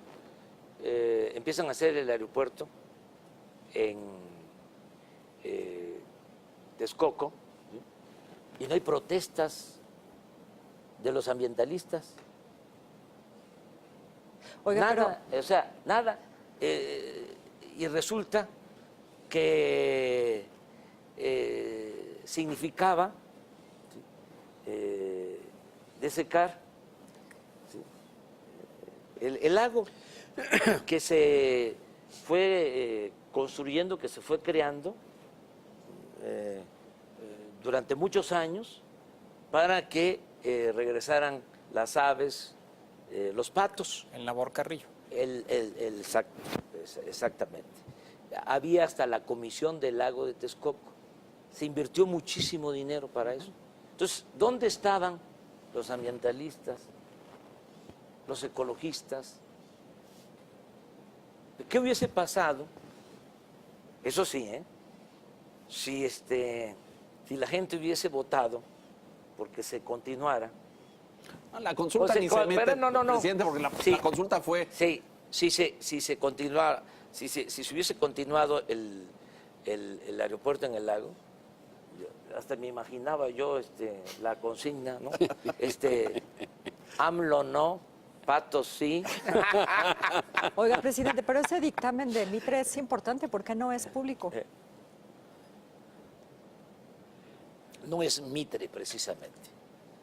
Empiezan a hacer el aeropuerto en Texcoco, ¿sí?, y no hay protestas de los ambientalistas. Oiga, Nada, o sea, nada. Y resulta que significaba, ¿sí?, desecar, ¿sí?, el lago que se fue construyendo, que se fue creando, durante muchos años para que regresaran las aves, los patos. En Labor Carrillo. Exactamente. Había hasta la comisión del lago de Texcoco. Se invirtió muchísimo dinero para eso. Entonces, ¿dónde estaban los ambientalistas, los ecologistas? ¿Qué hubiese pasado? Eso sí, si la gente hubiese votado porque se continuara. La consulta ni se mete, presidente, porque la consulta fue... Sí, si se continuara, si se hubiese continuado el aeropuerto en el lago, hasta me imaginaba yo la consigna, ¿no? AMLO no, patos sí. Oiga, presidente, pero ese dictamen de Mitre es importante porque no es público. No es Mitre precisamente.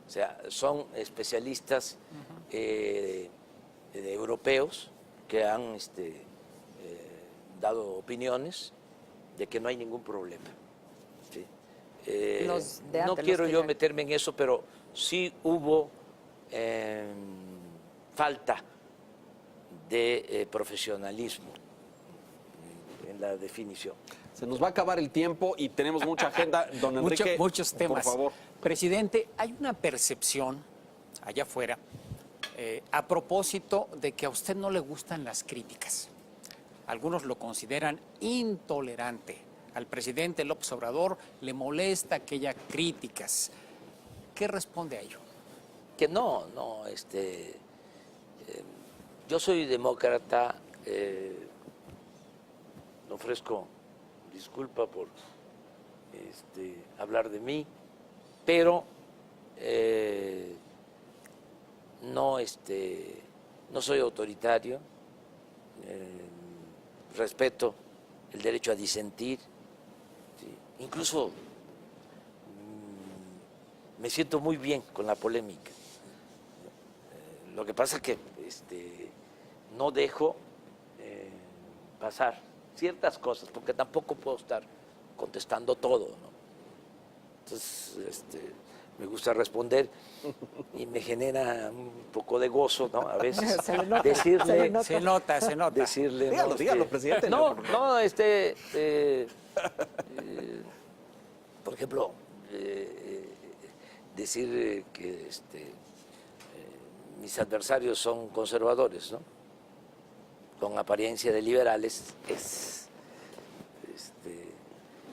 O sea, son especialistas europeos que han dado opiniones de que no hay ningún problema. ¿Sí? No quiero yo meterme en eso, pero sí hubo falta de profesionalismo en la definición. Se nos va a acabar el tiempo y tenemos mucha agenda. Don Enrique, muchos temas. por favor. Presidente, hay una percepción allá afuera a propósito de que a usted no le gustan las críticas. Algunos lo consideran intolerante. Al presidente López Obrador le molesta que haya críticas. ¿Qué responde a ello? Que no, yo soy demócrata, ofrezco disculpa por hablar de mí, pero no soy autoritario, respeto el derecho a disentir, ¿sí? Incluso me siento muy bien con la polémica. Lo que pasa es que no dejo pasar ciertas cosas, porque tampoco puedo estar contestando todo, ¿no? Entonces, me gusta responder y me genera un poco de gozo, ¿no? A veces decirle... Se nota. Decirle, Dígalo, presidente. Por ejemplo, decir que mis adversarios son conservadores, ¿no? Con apariencia de liberales, es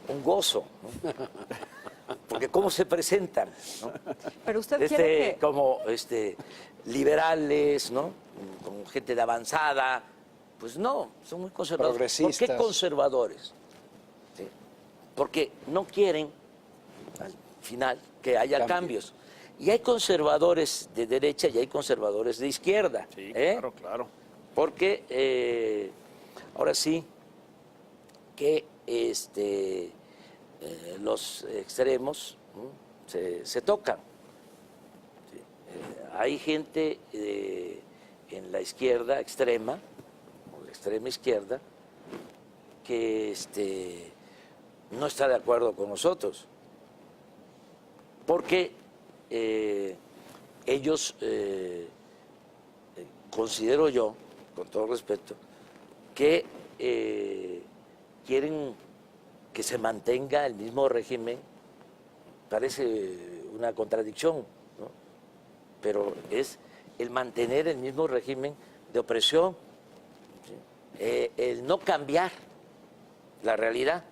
un gozo, ¿no? Porque cómo se presentan, ¿no? Pero usted quiere que... como liberales, ¿no? Como gente de avanzada, pues no, son muy conservadores. Progresistas. ¿Por qué conservadores? ¿Sí? Porque no quieren al final que haya cambios. Y hay conservadores de derecha y hay conservadores de izquierda. Sí, claro. Porque ahora sí que los extremos, ¿no? se tocan. ¿Sí? Hay gente en la izquierda extrema, o la extrema izquierda, que no está de acuerdo con nosotros, porque ellos, considero yo, con todo respeto, que quieren que se mantenga el mismo régimen. Parece una contradicción, ¿no? Pero es el mantener el mismo régimen de opresión, ¿sí? El no cambiar la realidad.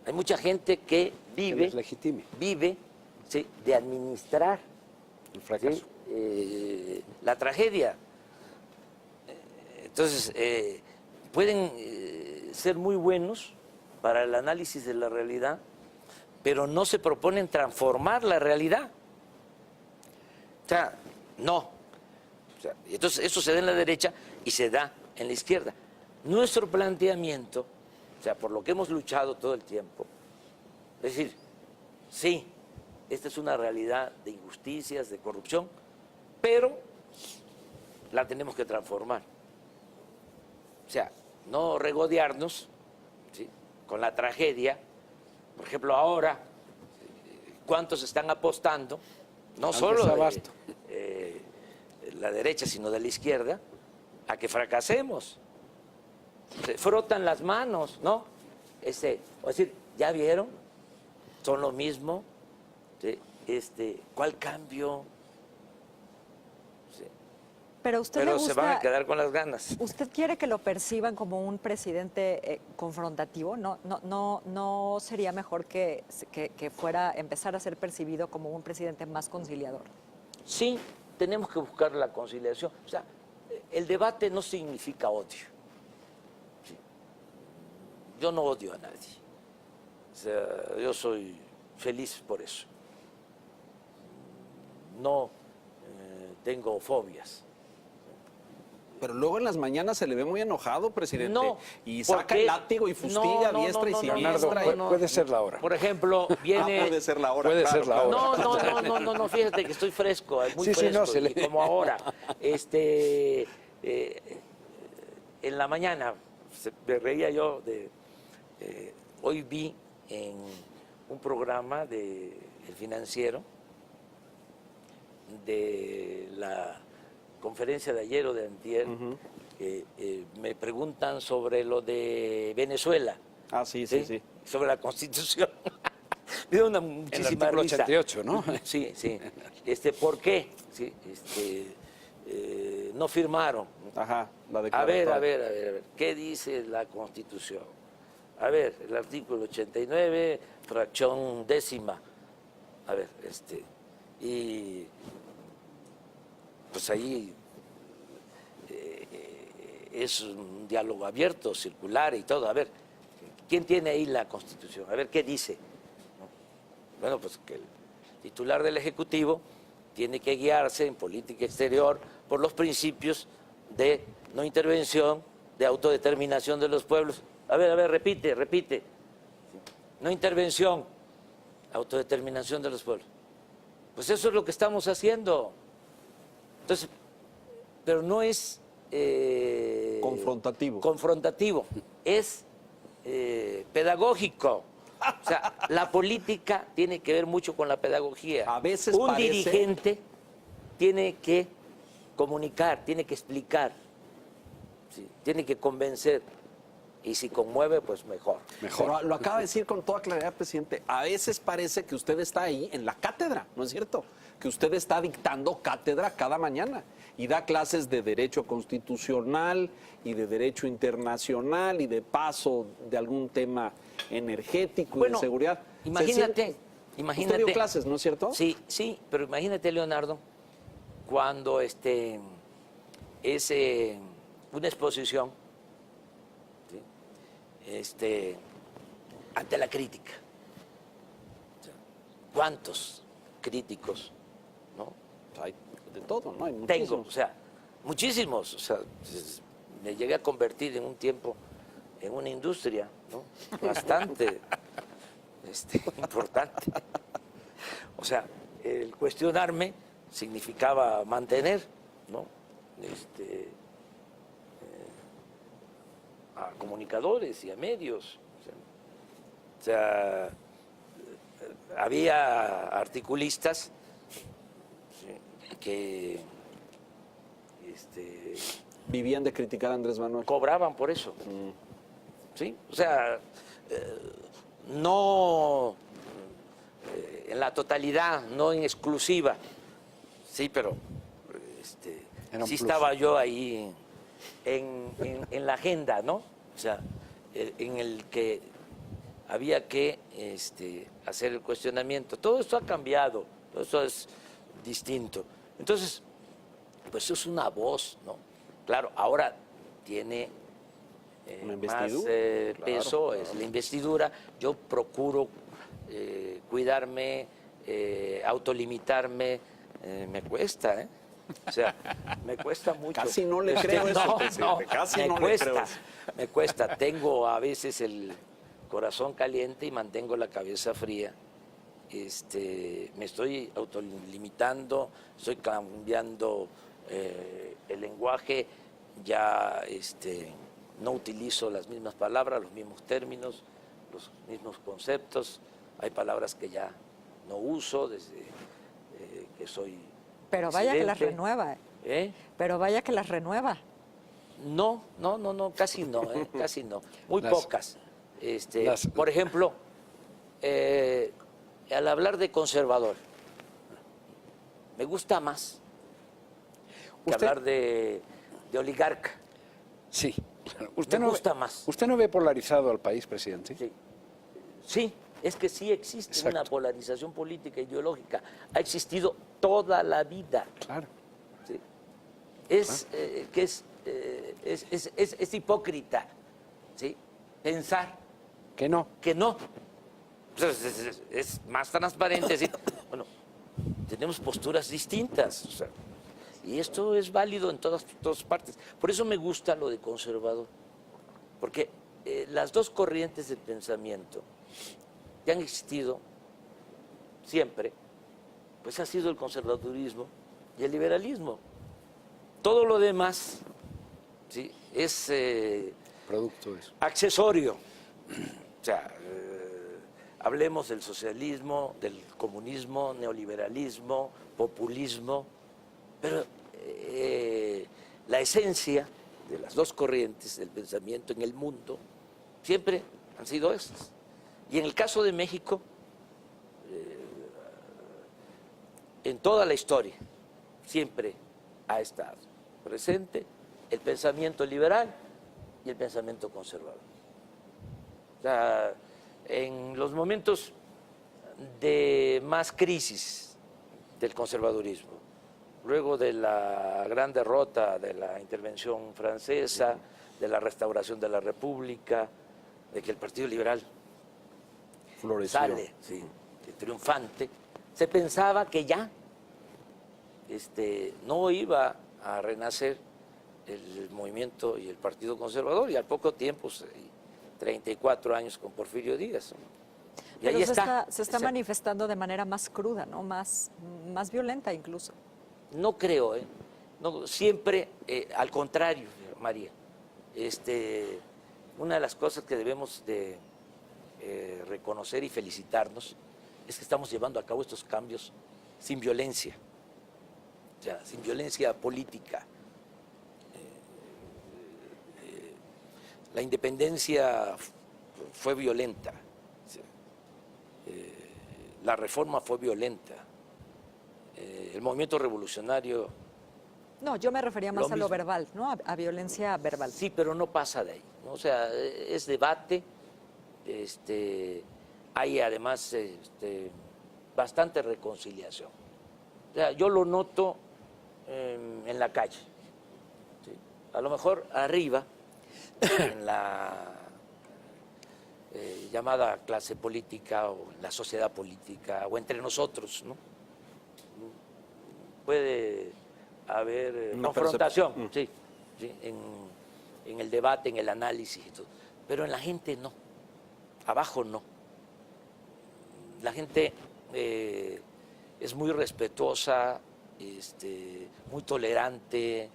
Hay mucha gente que vive, ¿sí? de administrar el fracaso, ¿sí? La tragedia. Entonces, pueden ser muy buenos para el análisis de la realidad, pero no se proponen transformar la realidad. O sea, no. O sea, entonces, eso se da en la derecha y se da en la izquierda. Nuestro planteamiento, o sea, por lo que hemos luchado todo el tiempo, es decir, sí, esta es una realidad de injusticias, de corrupción, pero la tenemos que transformar. O sea, no regodearnos, ¿sí? Con la tragedia. Por ejemplo, ahora cuántos están apostando, no Al solo desabasto. de la derecha, sino de la izquierda, a que fracasemos. Se frotan las manos, ¿no? O decir, ¿ya vieron? Son lo mismo. ¿Sí? ¿Cuál cambio? Sí. Pero a usted Pero le gusta, se van a quedar con las ganas. ¿usted quiere que lo perciban como un presidente confrontativo? ¿No sería mejor que empezar a ser percibido como un presidente más conciliador? Sí, tenemos que buscar la conciliación. O sea, el debate no significa odio. Sí. Yo no odio a nadie. O sea, yo soy feliz por eso. No tengo fobias. Pero luego en las mañanas se le ve muy enojado, presidente. No, y saca porque- el látigo y fustiga no, diestra y no, no, siniestra. Leonardo, puede ser la hora. Por ejemplo, viene... Puede ser la hora. Puede claro, ser la claro. hora. No, fíjate que estoy fresco, muy Sí, sí, fresco, no, se le- y como ahora. En la mañana me reía yo hoy vi en un programa de El Financiero de la conferencia de ayer o de antier, me preguntan sobre lo de Venezuela. Ah, sí, sí. Sobre la Constitución. Me dio una muchísima artículo risa. 88, ¿no? Sí. ¿Por qué? Sí, no firmaron. Ajá, la A ver, declaratoria. ¿qué dice la Constitución? A ver, el artículo 89, fracción décima. A ver, y pues ahí es un diálogo abierto, circular y todo. A ver, ¿quién tiene ahí la Constitución? A ver, ¿qué dice? Bueno, pues que el titular del Ejecutivo tiene que guiarse en política exterior por los principios de no intervención, de autodeterminación de los pueblos. A ver, repite. No intervención, autodeterminación de los pueblos. Pues eso es lo que estamos haciendo. Entonces, pero no es Confrontativo. es pedagógico. O sea, la política tiene que ver mucho con la pedagogía. A veces un parece- dirigente tiene que comunicar, tiene que explicar, ¿sí? Tiene que convencer. Y si conmueve, pues mejor. Pero lo acaba de decir con toda claridad, presidente. A veces parece que usted está ahí en la cátedra, ¿no es cierto? Que usted está dictando cátedra cada mañana y da clases de derecho constitucional y de derecho internacional y de paso de algún tema energético y Bueno, de seguridad. imagínate. Usted dio clases, ¿no es cierto? Sí, pero imagínate, Leonardo, cuando es una exposición, ¿sí? Ante la crítica. O sea, ¿cuántos críticos, no? Hay de todo, ¿no? Hay Tengo, muchísimos. o sea, muchísimos. O sea, me llegué a convertir en un tiempo en una industria, ¿no? Bastante importante. O sea, el cuestionarme significaba mantener, ¿no? A comunicadores y a medios. O sea, había articulistas, ¿sí? Que Vivían de criticar a Andrés Manuel. cobraban por eso. ¿Sí? O sea, no en la totalidad, no en exclusiva. Sí, pero Era un sí plus. estaba yo ahí en la agenda, ¿no? O sea, en el que había que hacer el cuestionamiento. Todo esto ha cambiado, todo esto es distinto. Entonces, pues es una voz, ¿no? Claro, ahora tiene Una más investidura, peso, claro. es la investidura. Yo procuro cuidarme, autolimitarme, me cuesta, ¿eh? O sea, me cuesta mucho. Casi no le creo eso, presidente, casi no le creo eso. Me cuesta. Tengo a veces el corazón caliente y mantengo la cabeza fría. Me estoy autolimitando, estoy cambiando el lenguaje, ya no utilizo las mismas palabras, los mismos términos, los mismos conceptos. Hay palabras que ya no uso desde que soy Pero vaya que las presidente. renueva. ¿Eh? Pero vaya que las renueva. No, casi no, casi no. Muy Las- pocas. las- Por ejemplo, al hablar de conservador, me gusta más que Usted- hablar de oligarca. Sí, claro. Me gusta más. ¿Usted no ve polarizado al país, presidente? Sí. Sí, es que sí existe Exacto. una polarización política e ideológica. Ha existido toda la vida. Claro. ¿Sí? Es hipócrita, ¿sí? Pensar Que no. que no. Entonces, es más transparente decir, bueno, tenemos posturas distintas. O sea, y esto es válido en todas partes. Por eso me gusta lo de conservador. Porque las dos corrientes de pensamiento que han existido siempre, pues ha sido el conservadurismo y el liberalismo. Todo lo demás, ¿sí?, es Producto de eso. accesorio. O sea, hablemos del socialismo, del comunismo, neoliberalismo, populismo, pero la esencia de las dos corrientes del pensamiento en el mundo siempre han sido estas. Y en el caso de México, en toda la historia, siempre ha estado presente el pensamiento liberal y el pensamiento conservador. O sea, en los momentos de más crisis del conservadurismo, luego de la gran derrota de la intervención francesa, de la restauración de la República, de que el Partido Liberal Floreció. sale, sí, triunfante, se pensaba que ya no iba a renacer el movimiento y el Partido Conservador, y al poco tiempo, 34 años con Porfirio Díaz. Y Pero ahí se está. está manifestando de manera más cruda, ¿no? Más violenta incluso. No creo, no, siempre, al contrario, María. Una de las cosas que debemos de reconocer y felicitarnos es que estamos llevando a cabo estos cambios sin violencia, o sea, sin violencia política. La independencia fue violenta, la reforma fue violenta, el movimiento revolucionario. No, yo me refería más a lo mismo. verbal, ¿no? A violencia verbal. Sí, pero no pasa de ahí, ¿no? O sea, es debate, hay además bastante reconciliación. O sea, yo lo noto en la calle, ¿sí? A lo mejor arriba, en la llamada clase política o en la sociedad política o entre nosotros, ¿no? Puede haber Una confrontación, sí, en el debate, en el análisis y todo, pero en la gente no, abajo no. La gente es muy respetuosa, muy tolerante,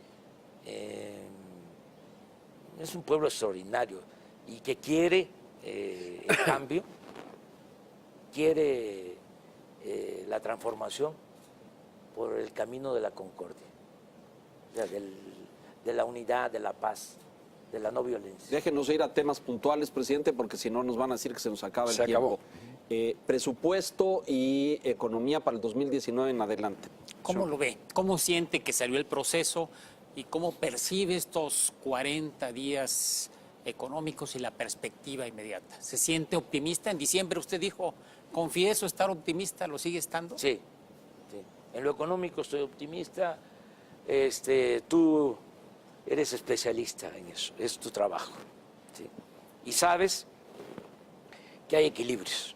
es un pueblo extraordinario y que quiere, en cambio, quiere la transformación por el camino de la concordia, o sea, de la unidad, de la paz, de la no violencia. Déjenos ir a temas puntuales, presidente, porque si no nos van a decir que se nos acaba el Se tiempo. acabó. Presupuesto y economía para el 2019 en adelante. ¿Cómo lo ve? ¿Cómo siente que salió el proceso y cómo percibe estos 40 días económicos y la perspectiva inmediata? ¿Se siente optimista? En diciembre usted dijo, confieso estar optimista, ¿lo sigue estando? Sí, sí. En lo económico estoy optimista. Tú eres especialista en eso, es tu trabajo, ¿sí? Y sabes que hay equilibrios.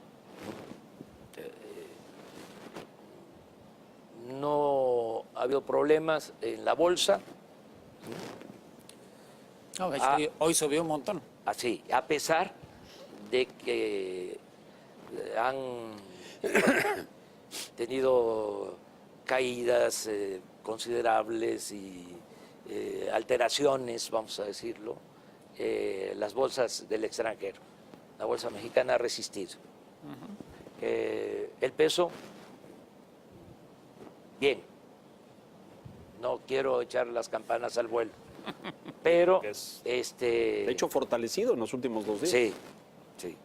No ha habido problemas en la bolsa, No, de hecho, hoy subió un montón. así, a pesar de que han tenido caídas considerables y alteraciones, vamos a decirlo, las bolsas del extranjero. La bolsa mexicana ha resistido. El peso, bien, no quiero echar las campanas al vuelo, pero De hecho, fortalecido en los últimos 2 días. sí, sí,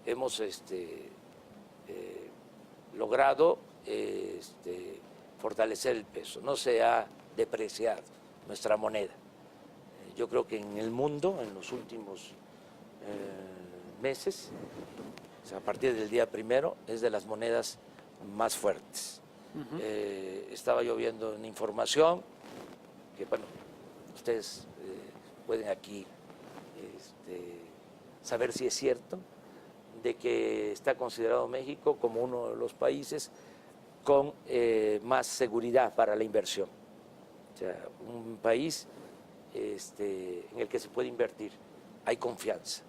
hemos logrado fortalecer el peso, no se ha depreciado nuestra moneda. Yo creo que en el mundo, en los últimos meses, o sea, a partir del día 1, es de las monedas más fuertes. Estaba yo viendo una información que, bueno, ustedes pueden aquí saber si es cierto, de que está considerado México como uno de los países con más seguridad para la inversión. O sea, un país en el que se puede invertir, hay confianza.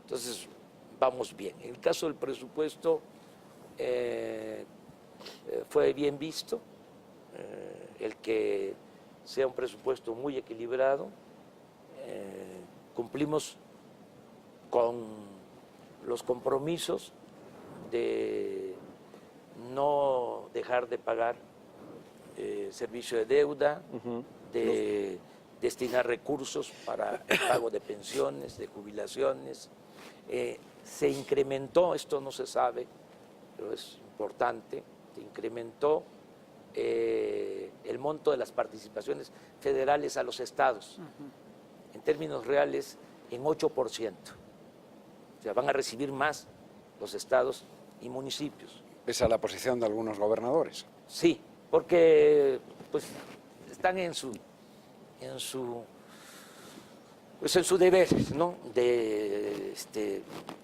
Entonces, vamos bien. En el caso del presupuesto, fue bien visto el que sea un presupuesto muy equilibrado. Cumplimos con los compromisos de no dejar de pagar servicio de deuda, de destinar recursos para el pago de pensiones, de jubilaciones. Se incrementó, esto no se sabe, pero es importante, se incrementó el monto de las participaciones federales a los estados, en términos reales, en 8%. O sea, van a recibir más los estados y municipios. Esa es la posición de algunos gobernadores. Sí, porque pues están en su deber, ¿no?, de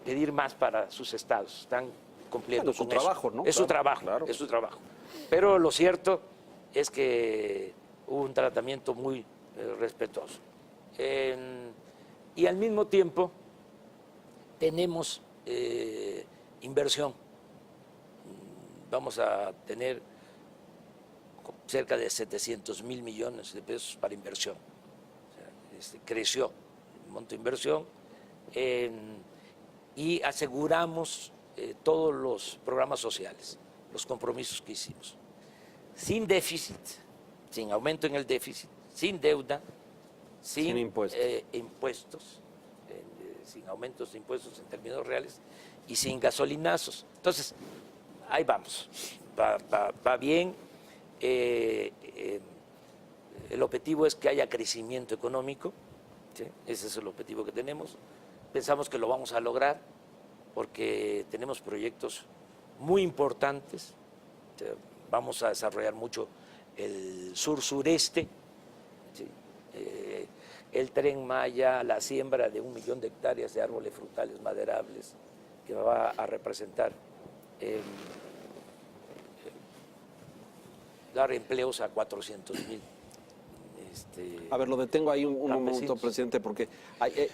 pedir más para sus estados. Están cumpliendo Bueno, su con trabajo, eso. ¿no? Es su Claro, trabajo, claro. es su trabajo. Pero lo cierto es que hubo un tratamiento muy respetuoso. Y al mismo tiempo tenemos inversión. Vamos a tener cerca de 700,000 millones de pesos para inversión. O sea, creció el monto de inversión y aseguramos todos los programas sociales, los compromisos que hicimos. Sin déficit, sin aumento en el déficit, sin deuda, sin impuestos, sin aumentos de impuestos en términos reales y sin gasolinazos. Entonces, ahí vamos, va bien. El objetivo es que haya crecimiento económico, ¿sí? Ese es el objetivo que tenemos. Pensamos que lo vamos a lograr porque tenemos proyectos muy importantes. O sea, vamos a desarrollar mucho el sur-sureste, ¿sí? El Tren Maya, la siembra de 1 millón de hectáreas de árboles frutales maderables, que va a representar dar empleos a 400,000. A ver, lo detengo ahí un momento, campesinos. presidente, porque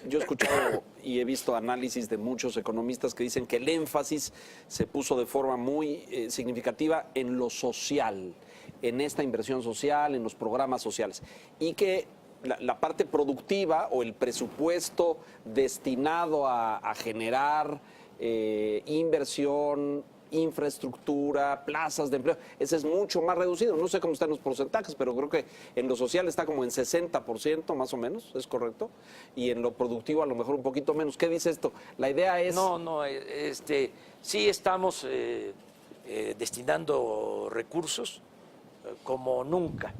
yo he escuchado y he visto análisis de muchos economistas que dicen que el énfasis se puso de forma muy significativa en lo social, en esta inversión social, en los programas sociales, y que la parte productiva o el presupuesto destinado a generar inversión, infraestructura, plazas de empleo, ese es mucho más reducido. No sé cómo están los porcentajes, pero creo que en lo social está como en 60% más o menos, ¿es correcto? Y en lo productivo a lo mejor un poquito menos. ¿Qué dice esto? La idea es... No, sí estamos destinando recursos como nunca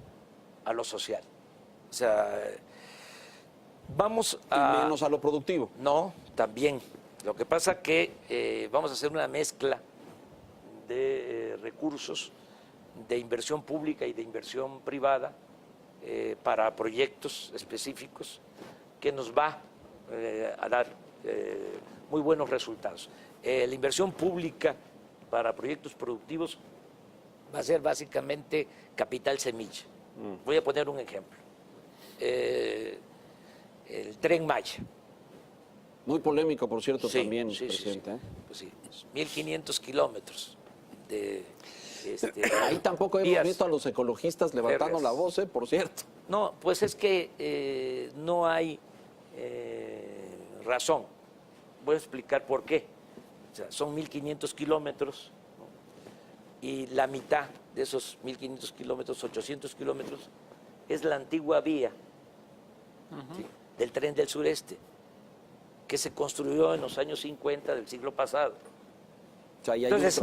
a lo social. O sea, vamos a... Y menos a lo productivo. No, también. Lo que pasa que vamos a hacer una mezcla de recursos de inversión pública y de inversión privada para proyectos específicos que nos va a dar muy buenos resultados. La inversión pública para proyectos productivos va a ser básicamente capital semilla. Voy a poner un ejemplo. El Tren Maya. Muy polémico, por cierto, Sí, también, sí, presidente. Pues sí, 1.500 kilómetros de Ahí tampoco hemos vías. visto a los ecologistas levantando férreas. la voz, por cierto. No, pues es que no hay razón. Voy a explicar por qué. O sea, son 1.500 kilómetros, ¿no? Y la mitad de esos 1.500 kilómetros, 800 kilómetros, es la antigua vía ¿sí? del tren del sureste, que se construyó en los años 50 del siglo pasado. O sea, Entonces,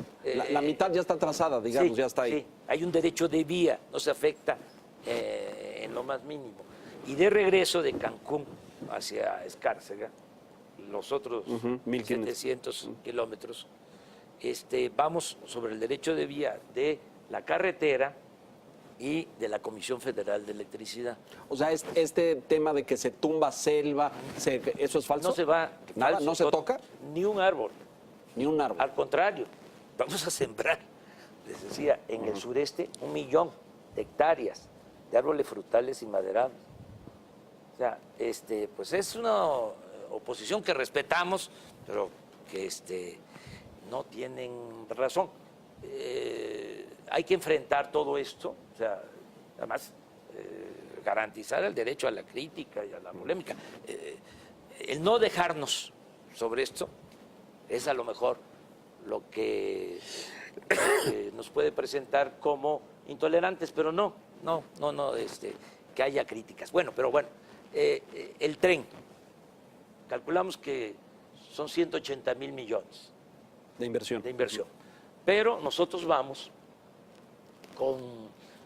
la mitad ya está trazada, digamos, sí, ya está ahí. Sí, hay un derecho de vía, no se afecta en lo más mínimo. Y de regreso de Cancún hacia Escárcega, los otros 700 kilómetros, vamos sobre el derecho de vía de la carretera y de la Comisión Federal de Electricidad. O sea, este tema de que se tumba selva, ¿eso es falso? No se va, ¿Nada? falso, ¿No se toca? Ni un árbol. Ni un árbol. Al contrario, vamos a sembrar, les decía, en el sureste 1 millón de hectáreas de árboles frutales y maderables. O sea, pues es una oposición que respetamos, pero que no tienen razón. Hay que enfrentar todo esto, o sea, además garantizar el derecho a la crítica y a la polémica. El no dejarnos sobre esto es a lo mejor lo que nos puede presentar como intolerantes, pero no, que haya críticas. Bueno, pero bueno, el tren, calculamos que son 180,000 millones De inversión. pero nosotros vamos con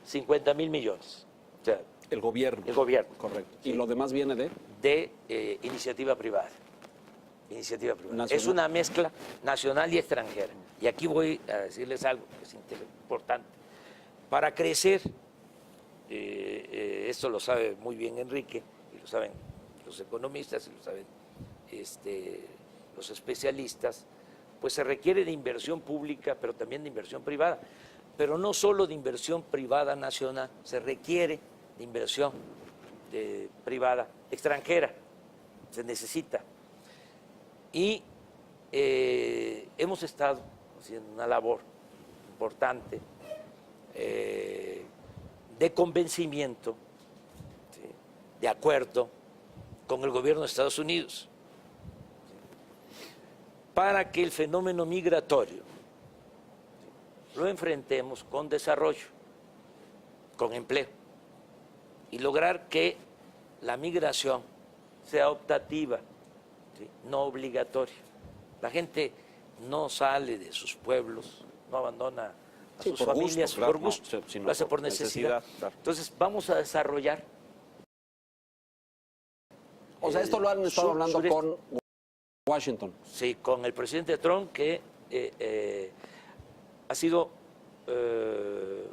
50,000 millones, o sea, El gobierno. el gobierno. Correcto. Sí. ¿Y lo demás viene de? De iniciativa privada. Iniciativa privada. Nacional. Es una mezcla nacional y extranjera. Y aquí voy a decirles algo que es importante. Para crecer, esto lo sabe muy bien Enrique, y lo saben los economistas, y lo saben los especialistas, pues se requiere de inversión pública, pero también de inversión privada. Pero no solo de inversión privada nacional, se requiere de inversión privada extranjera, se necesita. Y hemos estado haciendo una labor importante de convencimiento, ¿sí? de acuerdo con el gobierno de Estados Unidos, ¿sí? para que el fenómeno migratorio ¿sí? lo enfrentemos con desarrollo, con empleo, y lograr que la migración sea optativa, ¿sí? no obligatoria. La gente no sale de sus pueblos, no abandona a sus familias por gusto, sino lo hace por necesidad. claro. Entonces vamos a desarrollar. O sea, esto lo han estado hablando sureste. con Washington. Sí, con el presidente Trump, que ha sido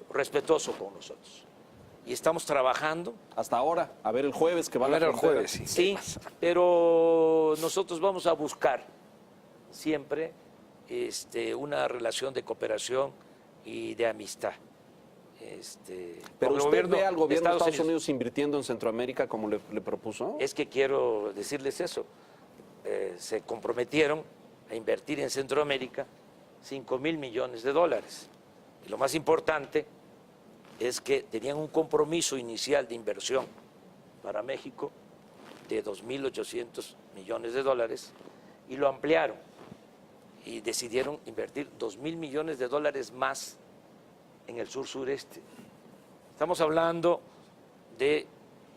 respetuoso con nosotros. Y estamos trabajando. Hasta ahora, a ver el jueves que van a ver el jueves, sí. Sí, pero nosotros vamos a buscar siempre una relación de cooperación y de amistad. Pero con el usted ve al gobierno de Estados Unidos. Unidos invirtiendo en Centroamérica como le propuso. Es que quiero decirles eso. Se comprometieron a invertir en Centroamérica 5,000 millones de dólares. Y lo más importante es que tenían un compromiso inicial de inversión para México de 2.800 millones de dólares y lo ampliaron y decidieron invertir 2,000 millones de dólares más en el sur-sureste. Estamos hablando de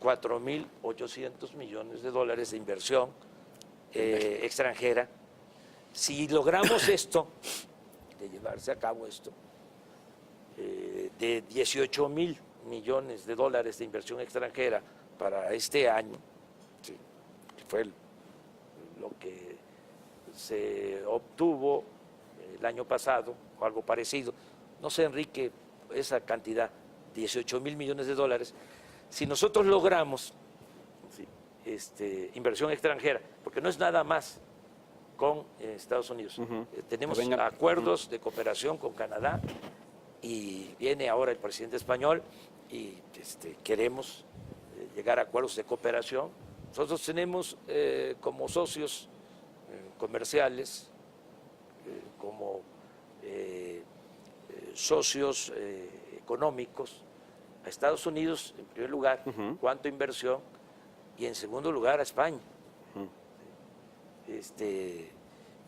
4.800 millones de dólares de inversión extranjera. Si logramos esto, de llevarse a cabo esto, de 18,000 millones de dólares de inversión extranjera para este año, sí, que fue lo que se obtuvo el año pasado, o algo parecido, no sé, Enrique, esa cantidad, 18,000 millones de dólares, si nosotros logramos inversión extranjera, porque no es nada más con Estados Unidos. Tenemos acuerdos de cooperación con Canadá y viene ahora el presidente español y queremos llegar a acuerdos de cooperación. Nosotros tenemos como socios comerciales, como socios económicos a Estados Unidos, en primer lugar, cuanto a inversión, y en segundo lugar a España.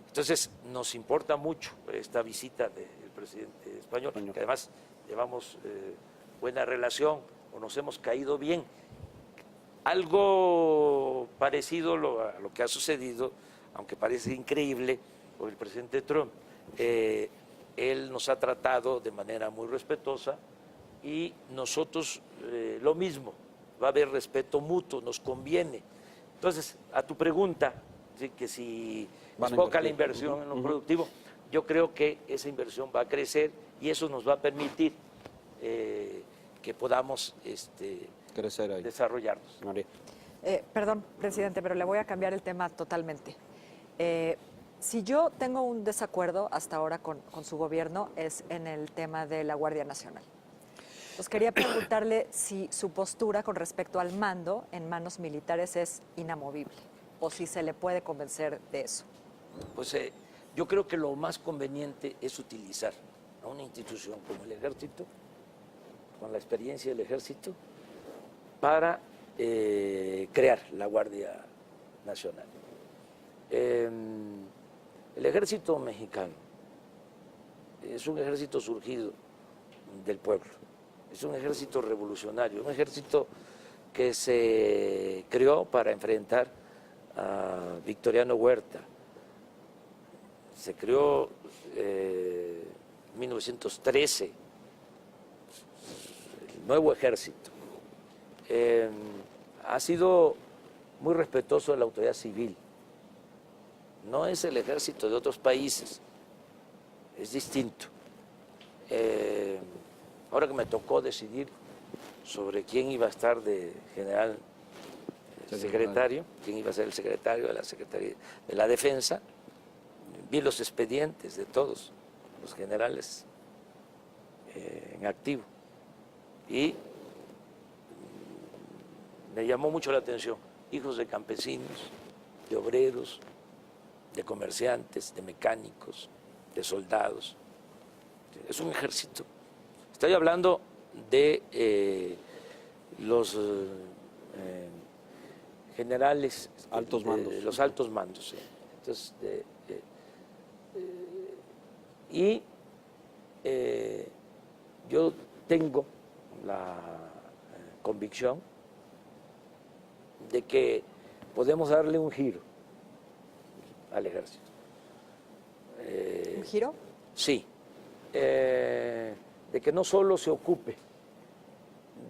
Entonces, nos importa mucho esta visita del presidente español, que además llevamos buena relación o nos hemos caído bien. Algo parecido a lo que ha sucedido, aunque parece increíble, con el presidente Trump. Él nos ha tratado de manera muy respetuosa y nosotros lo mismo. Va a haber respeto mutuo, nos conviene. Entonces, a tu pregunta, ¿sí? Que si es poca la inversión en lo productivo, yo creo que esa inversión va a crecer y eso nos va a permitir que podamos crecer ahí, desarrollarnos. María. Perdón, presidente, pero le voy a cambiar el tema totalmente. Si yo tengo un desacuerdo hasta ahora con su gobierno es en el tema de la Guardia Nacional. Pues quería preguntarle si su postura con respecto al mando en manos militares es inamovible o si se le puede convencer de eso. Pues yo creo que lo más conveniente es utilizar a una institución como el Ejército, con la experiencia del Ejército, para crear la Guardia Nacional. El Ejército mexicano es un ejército surgido del pueblo, es un ejército revolucionario, un ejército que se creó para enfrentar a Victoriano Huerta. Se creó en 1913, el nuevo ejército. Ha sido muy respetuoso de la autoridad civil. No es el ejército de otros países, es distinto. Ahora que me tocó decidir sobre quién iba a estar de general secretario, quién iba a ser el secretario de la Secretaría de la Defensa, vi los expedientes de todos los generales en activo y me llamó mucho la atención, hijos de campesinos, de obreros, de comerciantes, de mecánicos, de soldados. Es un ejército. Estoy hablando de los generales, altos mandos. los altos mandos. ¿Sí? Entonces, y yo tengo la convicción de que podemos darle un giro al ejército. ¿Un giro? Sí. De que no solo se ocupe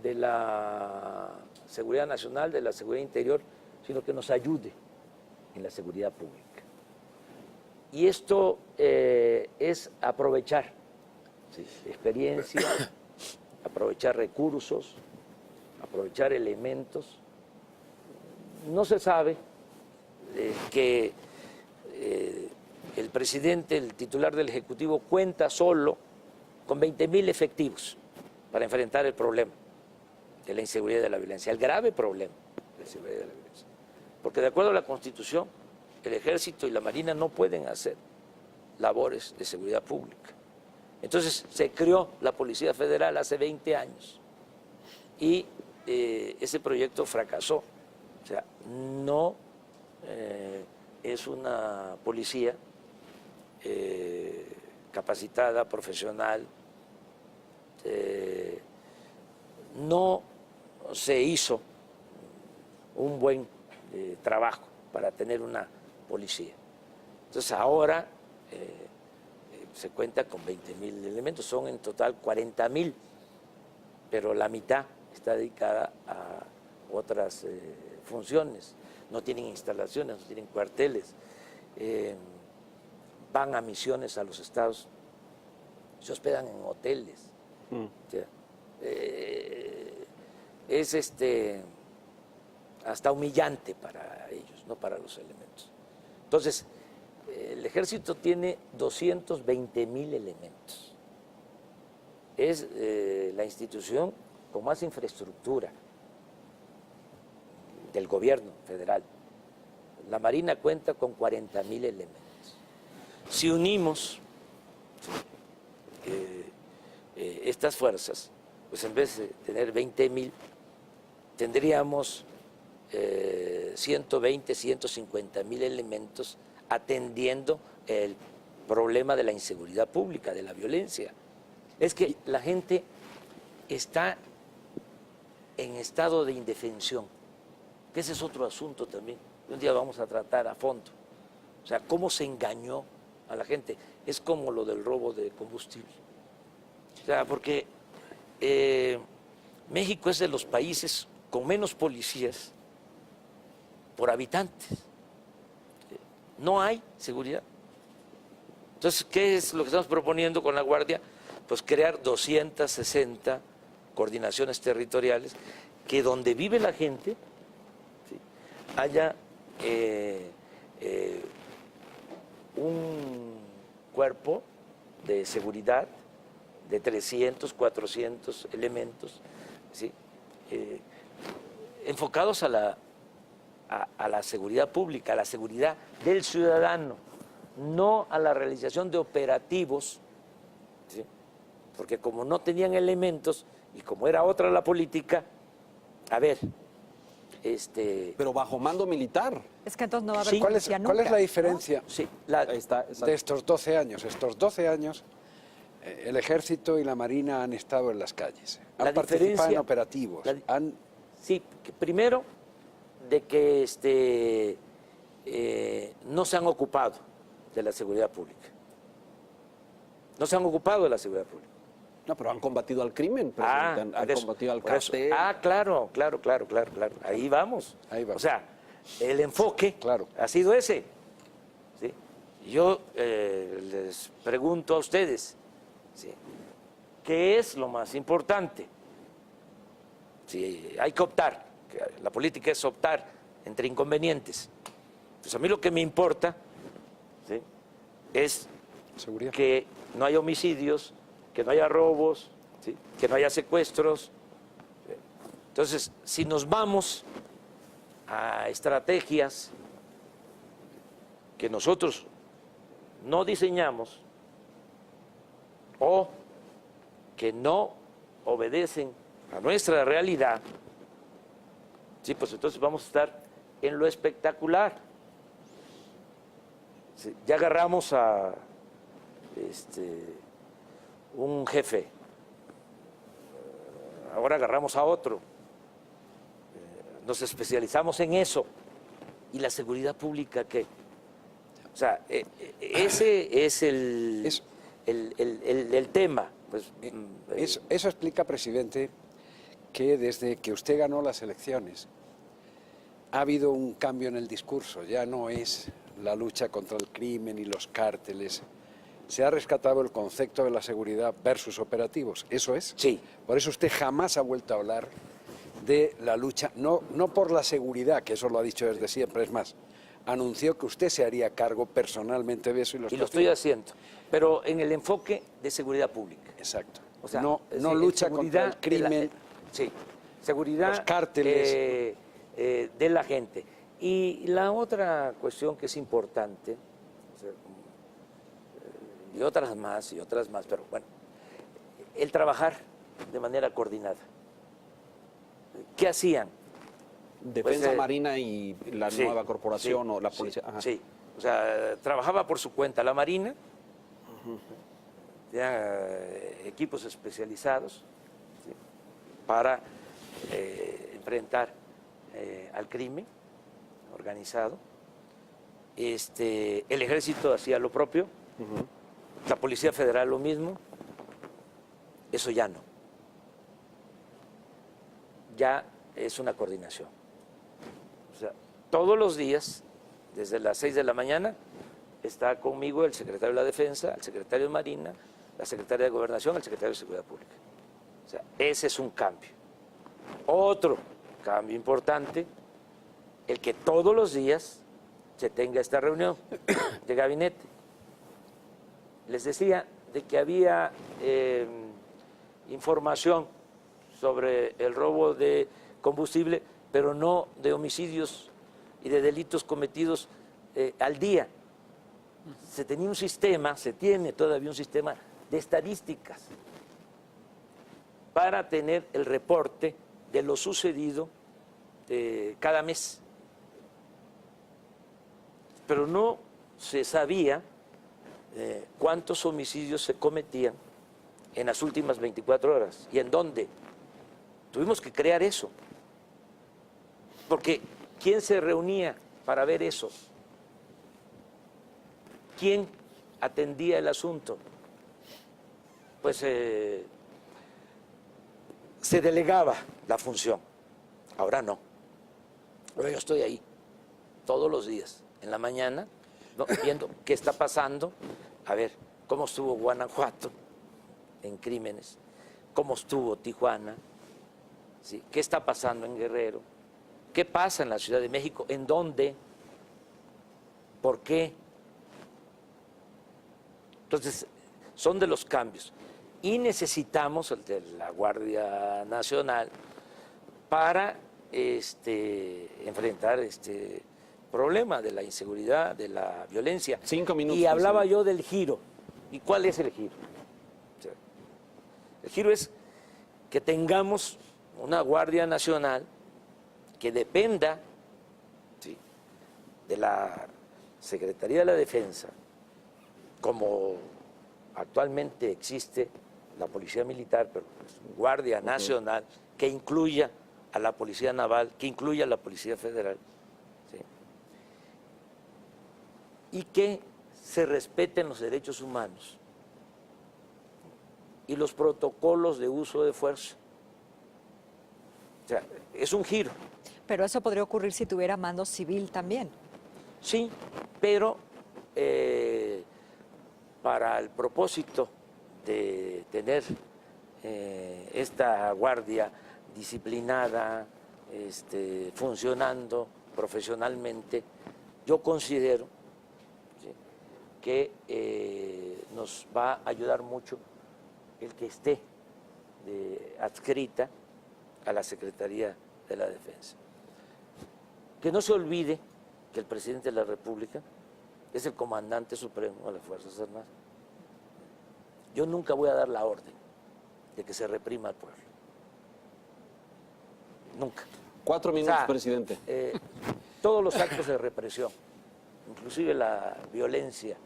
de la seguridad nacional, de la seguridad interior, sino que nos ayude en la seguridad pública. Y esto es aprovechar experiencia, aprovechar recursos, aprovechar elementos. No se sabe que el presidente, el titular del Ejecutivo, cuenta solo con 20,000 efectivos para enfrentar el problema de la inseguridad y de la violencia, el grave problema de la inseguridad y de la violencia. Porque de acuerdo a la Constitución, el Ejército y la Marina no pueden hacer labores de seguridad pública. Entonces se creó la Policía Federal hace 20 años y ese proyecto fracasó. O sea, no es una policía capacitada, profesional. No se hizo un buen trabajo para tener una policía. Entonces ahora se cuenta con 20,000 elementos, son en total 40,000, pero la mitad está dedicada a otras funciones. No tienen instalaciones, no tienen cuarteles, van a misiones a los estados, se hospedan en hoteles. O sea, es hasta humillante para ellos, no para los elementos. Entonces, el ejército tiene 220,000 elementos. Es la institución con más infraestructura del gobierno federal. La Marina cuenta con 40,000 elementos. Si unimos estas fuerzas, pues en vez de tener 20,000, tendríamos 120, 150 mil elementos atendiendo el problema de la inseguridad pública, de la violencia. Es que la gente está en estado de indefensión, que ese es otro asunto también. Un día vamos a tratar a fondo. O sea, cómo se engañó a la gente. Es como lo del robo de combustible. O sea, porque México es de los países con menos policías por habitantes. No hay seguridad. Entonces, ¿qué es lo que estamos proponiendo con la Guardia? Pues crear 260 coordinaciones territoriales que donde vive la gente, ¿sí?, haya un cuerpo de seguridad de 300, 400 elementos, ¿sí?, enfocados a la seguridad pública, a la seguridad del ciudadano, no a la realización de operativos, ¿sí?, porque como no tenían elementos y como era otra la política, a ver, Pero bajo mando militar. Es que entonces no va a haber Sí. ¿Cuál es policía la nunca, diferencia sí, Ahí está, exacto. de estos 12 años? Estos 12 años, el Ejército y la Marina han estado en las calles, han La participado en diferencia- operativos, sí, que primero de que no se han ocupado de la seguridad pública. No se han ocupado de la seguridad pública. No, pero han combatido al crimen, presidente. Han por eso, combatido al por eso. cartel. Claro. Ahí vamos. Ahí vamos. O sea, el enfoque Claro. ha sido ese. ¿Sí? Yo les pregunto a ustedes, ¿sí?, ¿qué es lo más importante? Si hay que optar, que la política es optar entre inconvenientes. Pues a mí lo que me importa, ¿sí?, es seguridad. que no haya homicidios, que no haya robos, ¿sí?, que no haya secuestros. Entonces, si nos vamos a estrategias que nosotros no diseñamos o que no obedecen a nuestra realidad, sí, pues entonces vamos a estar en lo espectacular. Sí, ya agarramos a un jefe, ahora agarramos a otro, nos especializamos en eso. ¿Y la seguridad pública qué? O sea, ese es el tema. Pues, Eso explica, presidente, que desde que usted ganó las elecciones ha habido un cambio en el discurso. Ya no es la lucha contra el crimen y los cárteles. Se ha rescatado el concepto de la seguridad versus operativos. ¿Eso es? Sí. Por eso usted jamás ha vuelto a hablar de la lucha, no por la seguridad, que eso lo ha dicho desde siempre. Es más, anunció que usted se haría cargo personalmente de eso y lo estoy haciendo, pero en el enfoque de seguridad pública. Exacto. O sea, no es decir, lucha seguridad contra el crimen. Sí, seguridad Los cárteles. De la gente. Y la otra cuestión que es importante, o sea, y otras más, pero bueno, el trabajar de manera coordinada. ¿Qué hacían? Defensa Pues, Marina y la Sí, nueva corporación sí, o la sí, policía. Ajá. Sí, o sea, trabajaba por su cuenta la Marina, equipos especializados, ¿sí?, para enfrentar al crimen organizado. El Ejército hacía lo propio, la Policía Federal lo mismo. Eso ya no. Ya es una coordinación. O sea, todos los días, desde las 6 de la mañana, está conmigo el secretario de la Defensa, el secretario de Marina, la secretaria de Gobernación, el secretario de Seguridad Pública. O sea, ese es un cambio. Otro cambio importante, el que todos los días se tenga esta reunión de gabinete. Les decía de que había información sobre el robo de combustible, pero no de homicidios y de delitos cometidos al día. Se tenía un sistema, se tiene todavía un sistema de estadísticas para tener el reporte de lo sucedido cada mes. Pero no se sabía cuántos homicidios se cometían en las últimas 24 horas y en dónde. Tuvimos que crear eso. Porque ¿quién se reunía para ver eso? ¿Quién atendía el asunto? Pues se delegaba la función. Ahora no. Ahora yo estoy ahí todos los días, en la mañana, ¿no? Viendo qué está pasando. A ver, cómo estuvo Guanajuato en crímenes, cómo estuvo Tijuana, ¿sí? ¿Qué está pasando en Guerrero? ¿Qué pasa en la Ciudad de México? ¿En dónde? ¿Por qué? Entonces, son de los cambios. Y necesitamos el de la Guardia Nacional para enfrentar este problema de la inseguridad, de la violencia. 5 minutos. Y hablaba presidente. yo del giro. ¿Y cuál es el giro? O sea, el giro es que tengamos una Guardia Nacional que dependa, ¿sí?, de la Secretaría de la Defensa, como actualmente existe la Policía Militar, pero pues, Guardia Nacional, que incluya a la Policía Naval, que incluya a la Policía Federal, ¿sí?, y que se respeten los derechos humanos y los protocolos de uso de fuerza. O sea, es un giro. Pero eso podría ocurrir si tuviera mando civil también. Sí, pero para el propósito de tener esta guardia disciplinada, funcionando profesionalmente, yo considero, ¿sí?, que nos va a ayudar mucho el que esté adscrita a la Secretaría de la Defensa. Que no se olvide que el presidente de la República es el comandante supremo de las Fuerzas Armadas. Yo nunca voy a dar la orden de que se reprima al pueblo. Nunca. 4 minutos, O sea, presidente. Todos los actos de represión, inclusive la violencia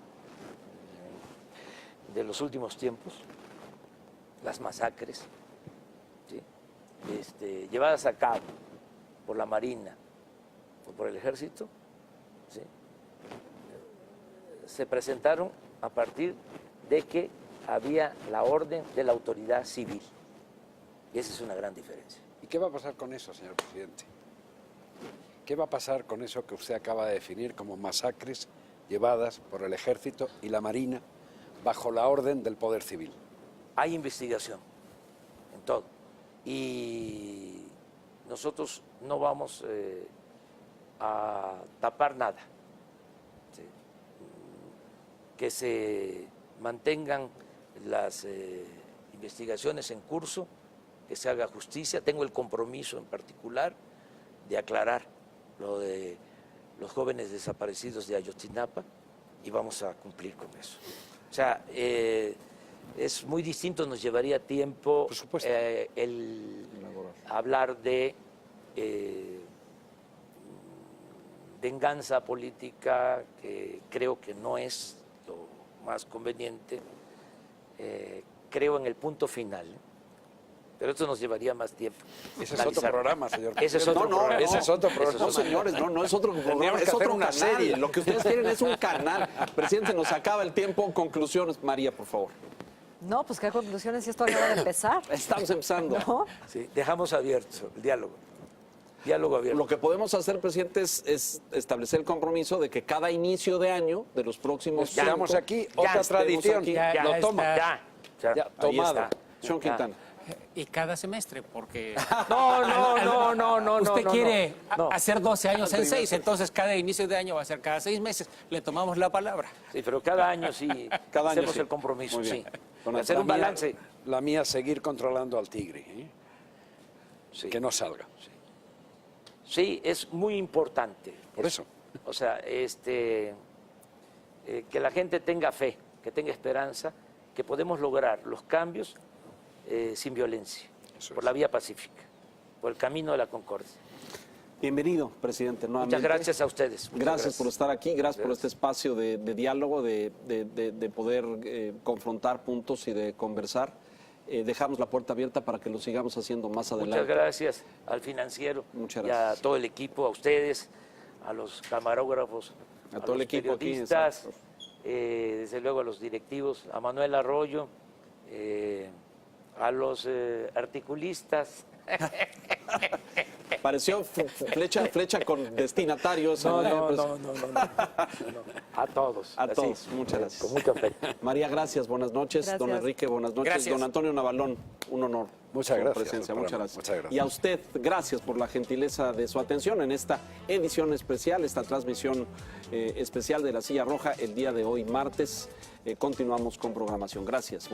de los últimos tiempos, las masacres, ¿sí?, llevadas a cabo por la Marina o por el Ejército, ¿sí?, se presentaron a partir de que había la orden de la autoridad civil. Y esa es una gran diferencia. ¿Y qué va a pasar con eso, señor presidente? ¿Qué va a pasar con eso que usted acaba de definir como masacres llevadas por el Ejército y la Marina bajo la orden del Poder Civil? Hay investigación en todo. Y nosotros no vamos a tapar nada. ¿Sí? Que se mantengan las investigaciones en curso, que se haga justicia. Tengo el compromiso en particular de aclarar lo de los jóvenes desaparecidos de Ayotzinapa y vamos a cumplir con eso. O sea, es muy distinto, nos llevaría tiempo Por supuesto. el hablar de venganza política, que creo que no es lo más conveniente. Creo en el punto final, pero esto nos llevaría más tiempo. Ese es otro programa, señor Ese es presidente. otro programa. Ese es otro programa. No, señores, no es otro programa, Tendríamos que es hacer otro una canal. serie. Lo que ustedes quieren es un canal. Presidente, nos acaba el tiempo. Conclusiones, María, por favor. No, pues qué conclusiones si esto acaba de empezar. Estamos empezando. ¿No? Sí, dejamos abierto el diálogo. Diálogo abierto. Lo que podemos hacer, presidente, es establecer el compromiso de que cada inicio de año, de los próximos Esperamos 5, aquí Ya otra estemos tradición. aquí. Ya Lo está. toma. Ya, Ya, ahí tomado. está. Sean Quintana. Y cada semestre, porque No. usted quiere no. hacer 12 años en 6, entonces cada inicio de año va a ser cada 6 meses. Le tomamos la palabra. Sí, pero cada año sí Cada año hacemos sí. el compromiso, Muy bien. sí. Bueno, Hacer un La mía- balance. La mía, seguir controlando al tigre. Sí. Que no salga. Sí, es muy importante. Por eso. O sea, que la gente tenga fe, que tenga esperanza, que podemos lograr los cambios sin violencia, Eso por es. la vía pacífica, por el camino de la concordia. Bienvenido, presidente, nuevamente. Muchas gracias a ustedes. Muchas Gracias por estar aquí, gracias por este espacio de diálogo, de poder confrontar puntos y de conversar. Dejamos la puerta abierta para que lo sigamos haciendo más adelante. Muchas gracias al financiero Muchas y gracias. a todo el equipo, a ustedes, a los camarógrafos, A todo el los equipo aquí, periodistas, exacto. desde luego a los directivos, a Manuel Arroyo, a los articulistas. Pareció flecha con destinatario. Eso, No. A todos. A así, todos, muchas gracias. Con mucho afecto. María, gracias, buenas noches. Gracias. Don Enrique, buenas noches. Gracias. Don Antonio Navalón, un honor. Muchas su gracias, presencia, doctora. muchas gracias. Muchas gracias. Y a usted, gracias por la gentileza de su atención en esta edición especial, esta transmisión especial de La Silla Roja el día de hoy, martes. Continuamos con programación. Gracias.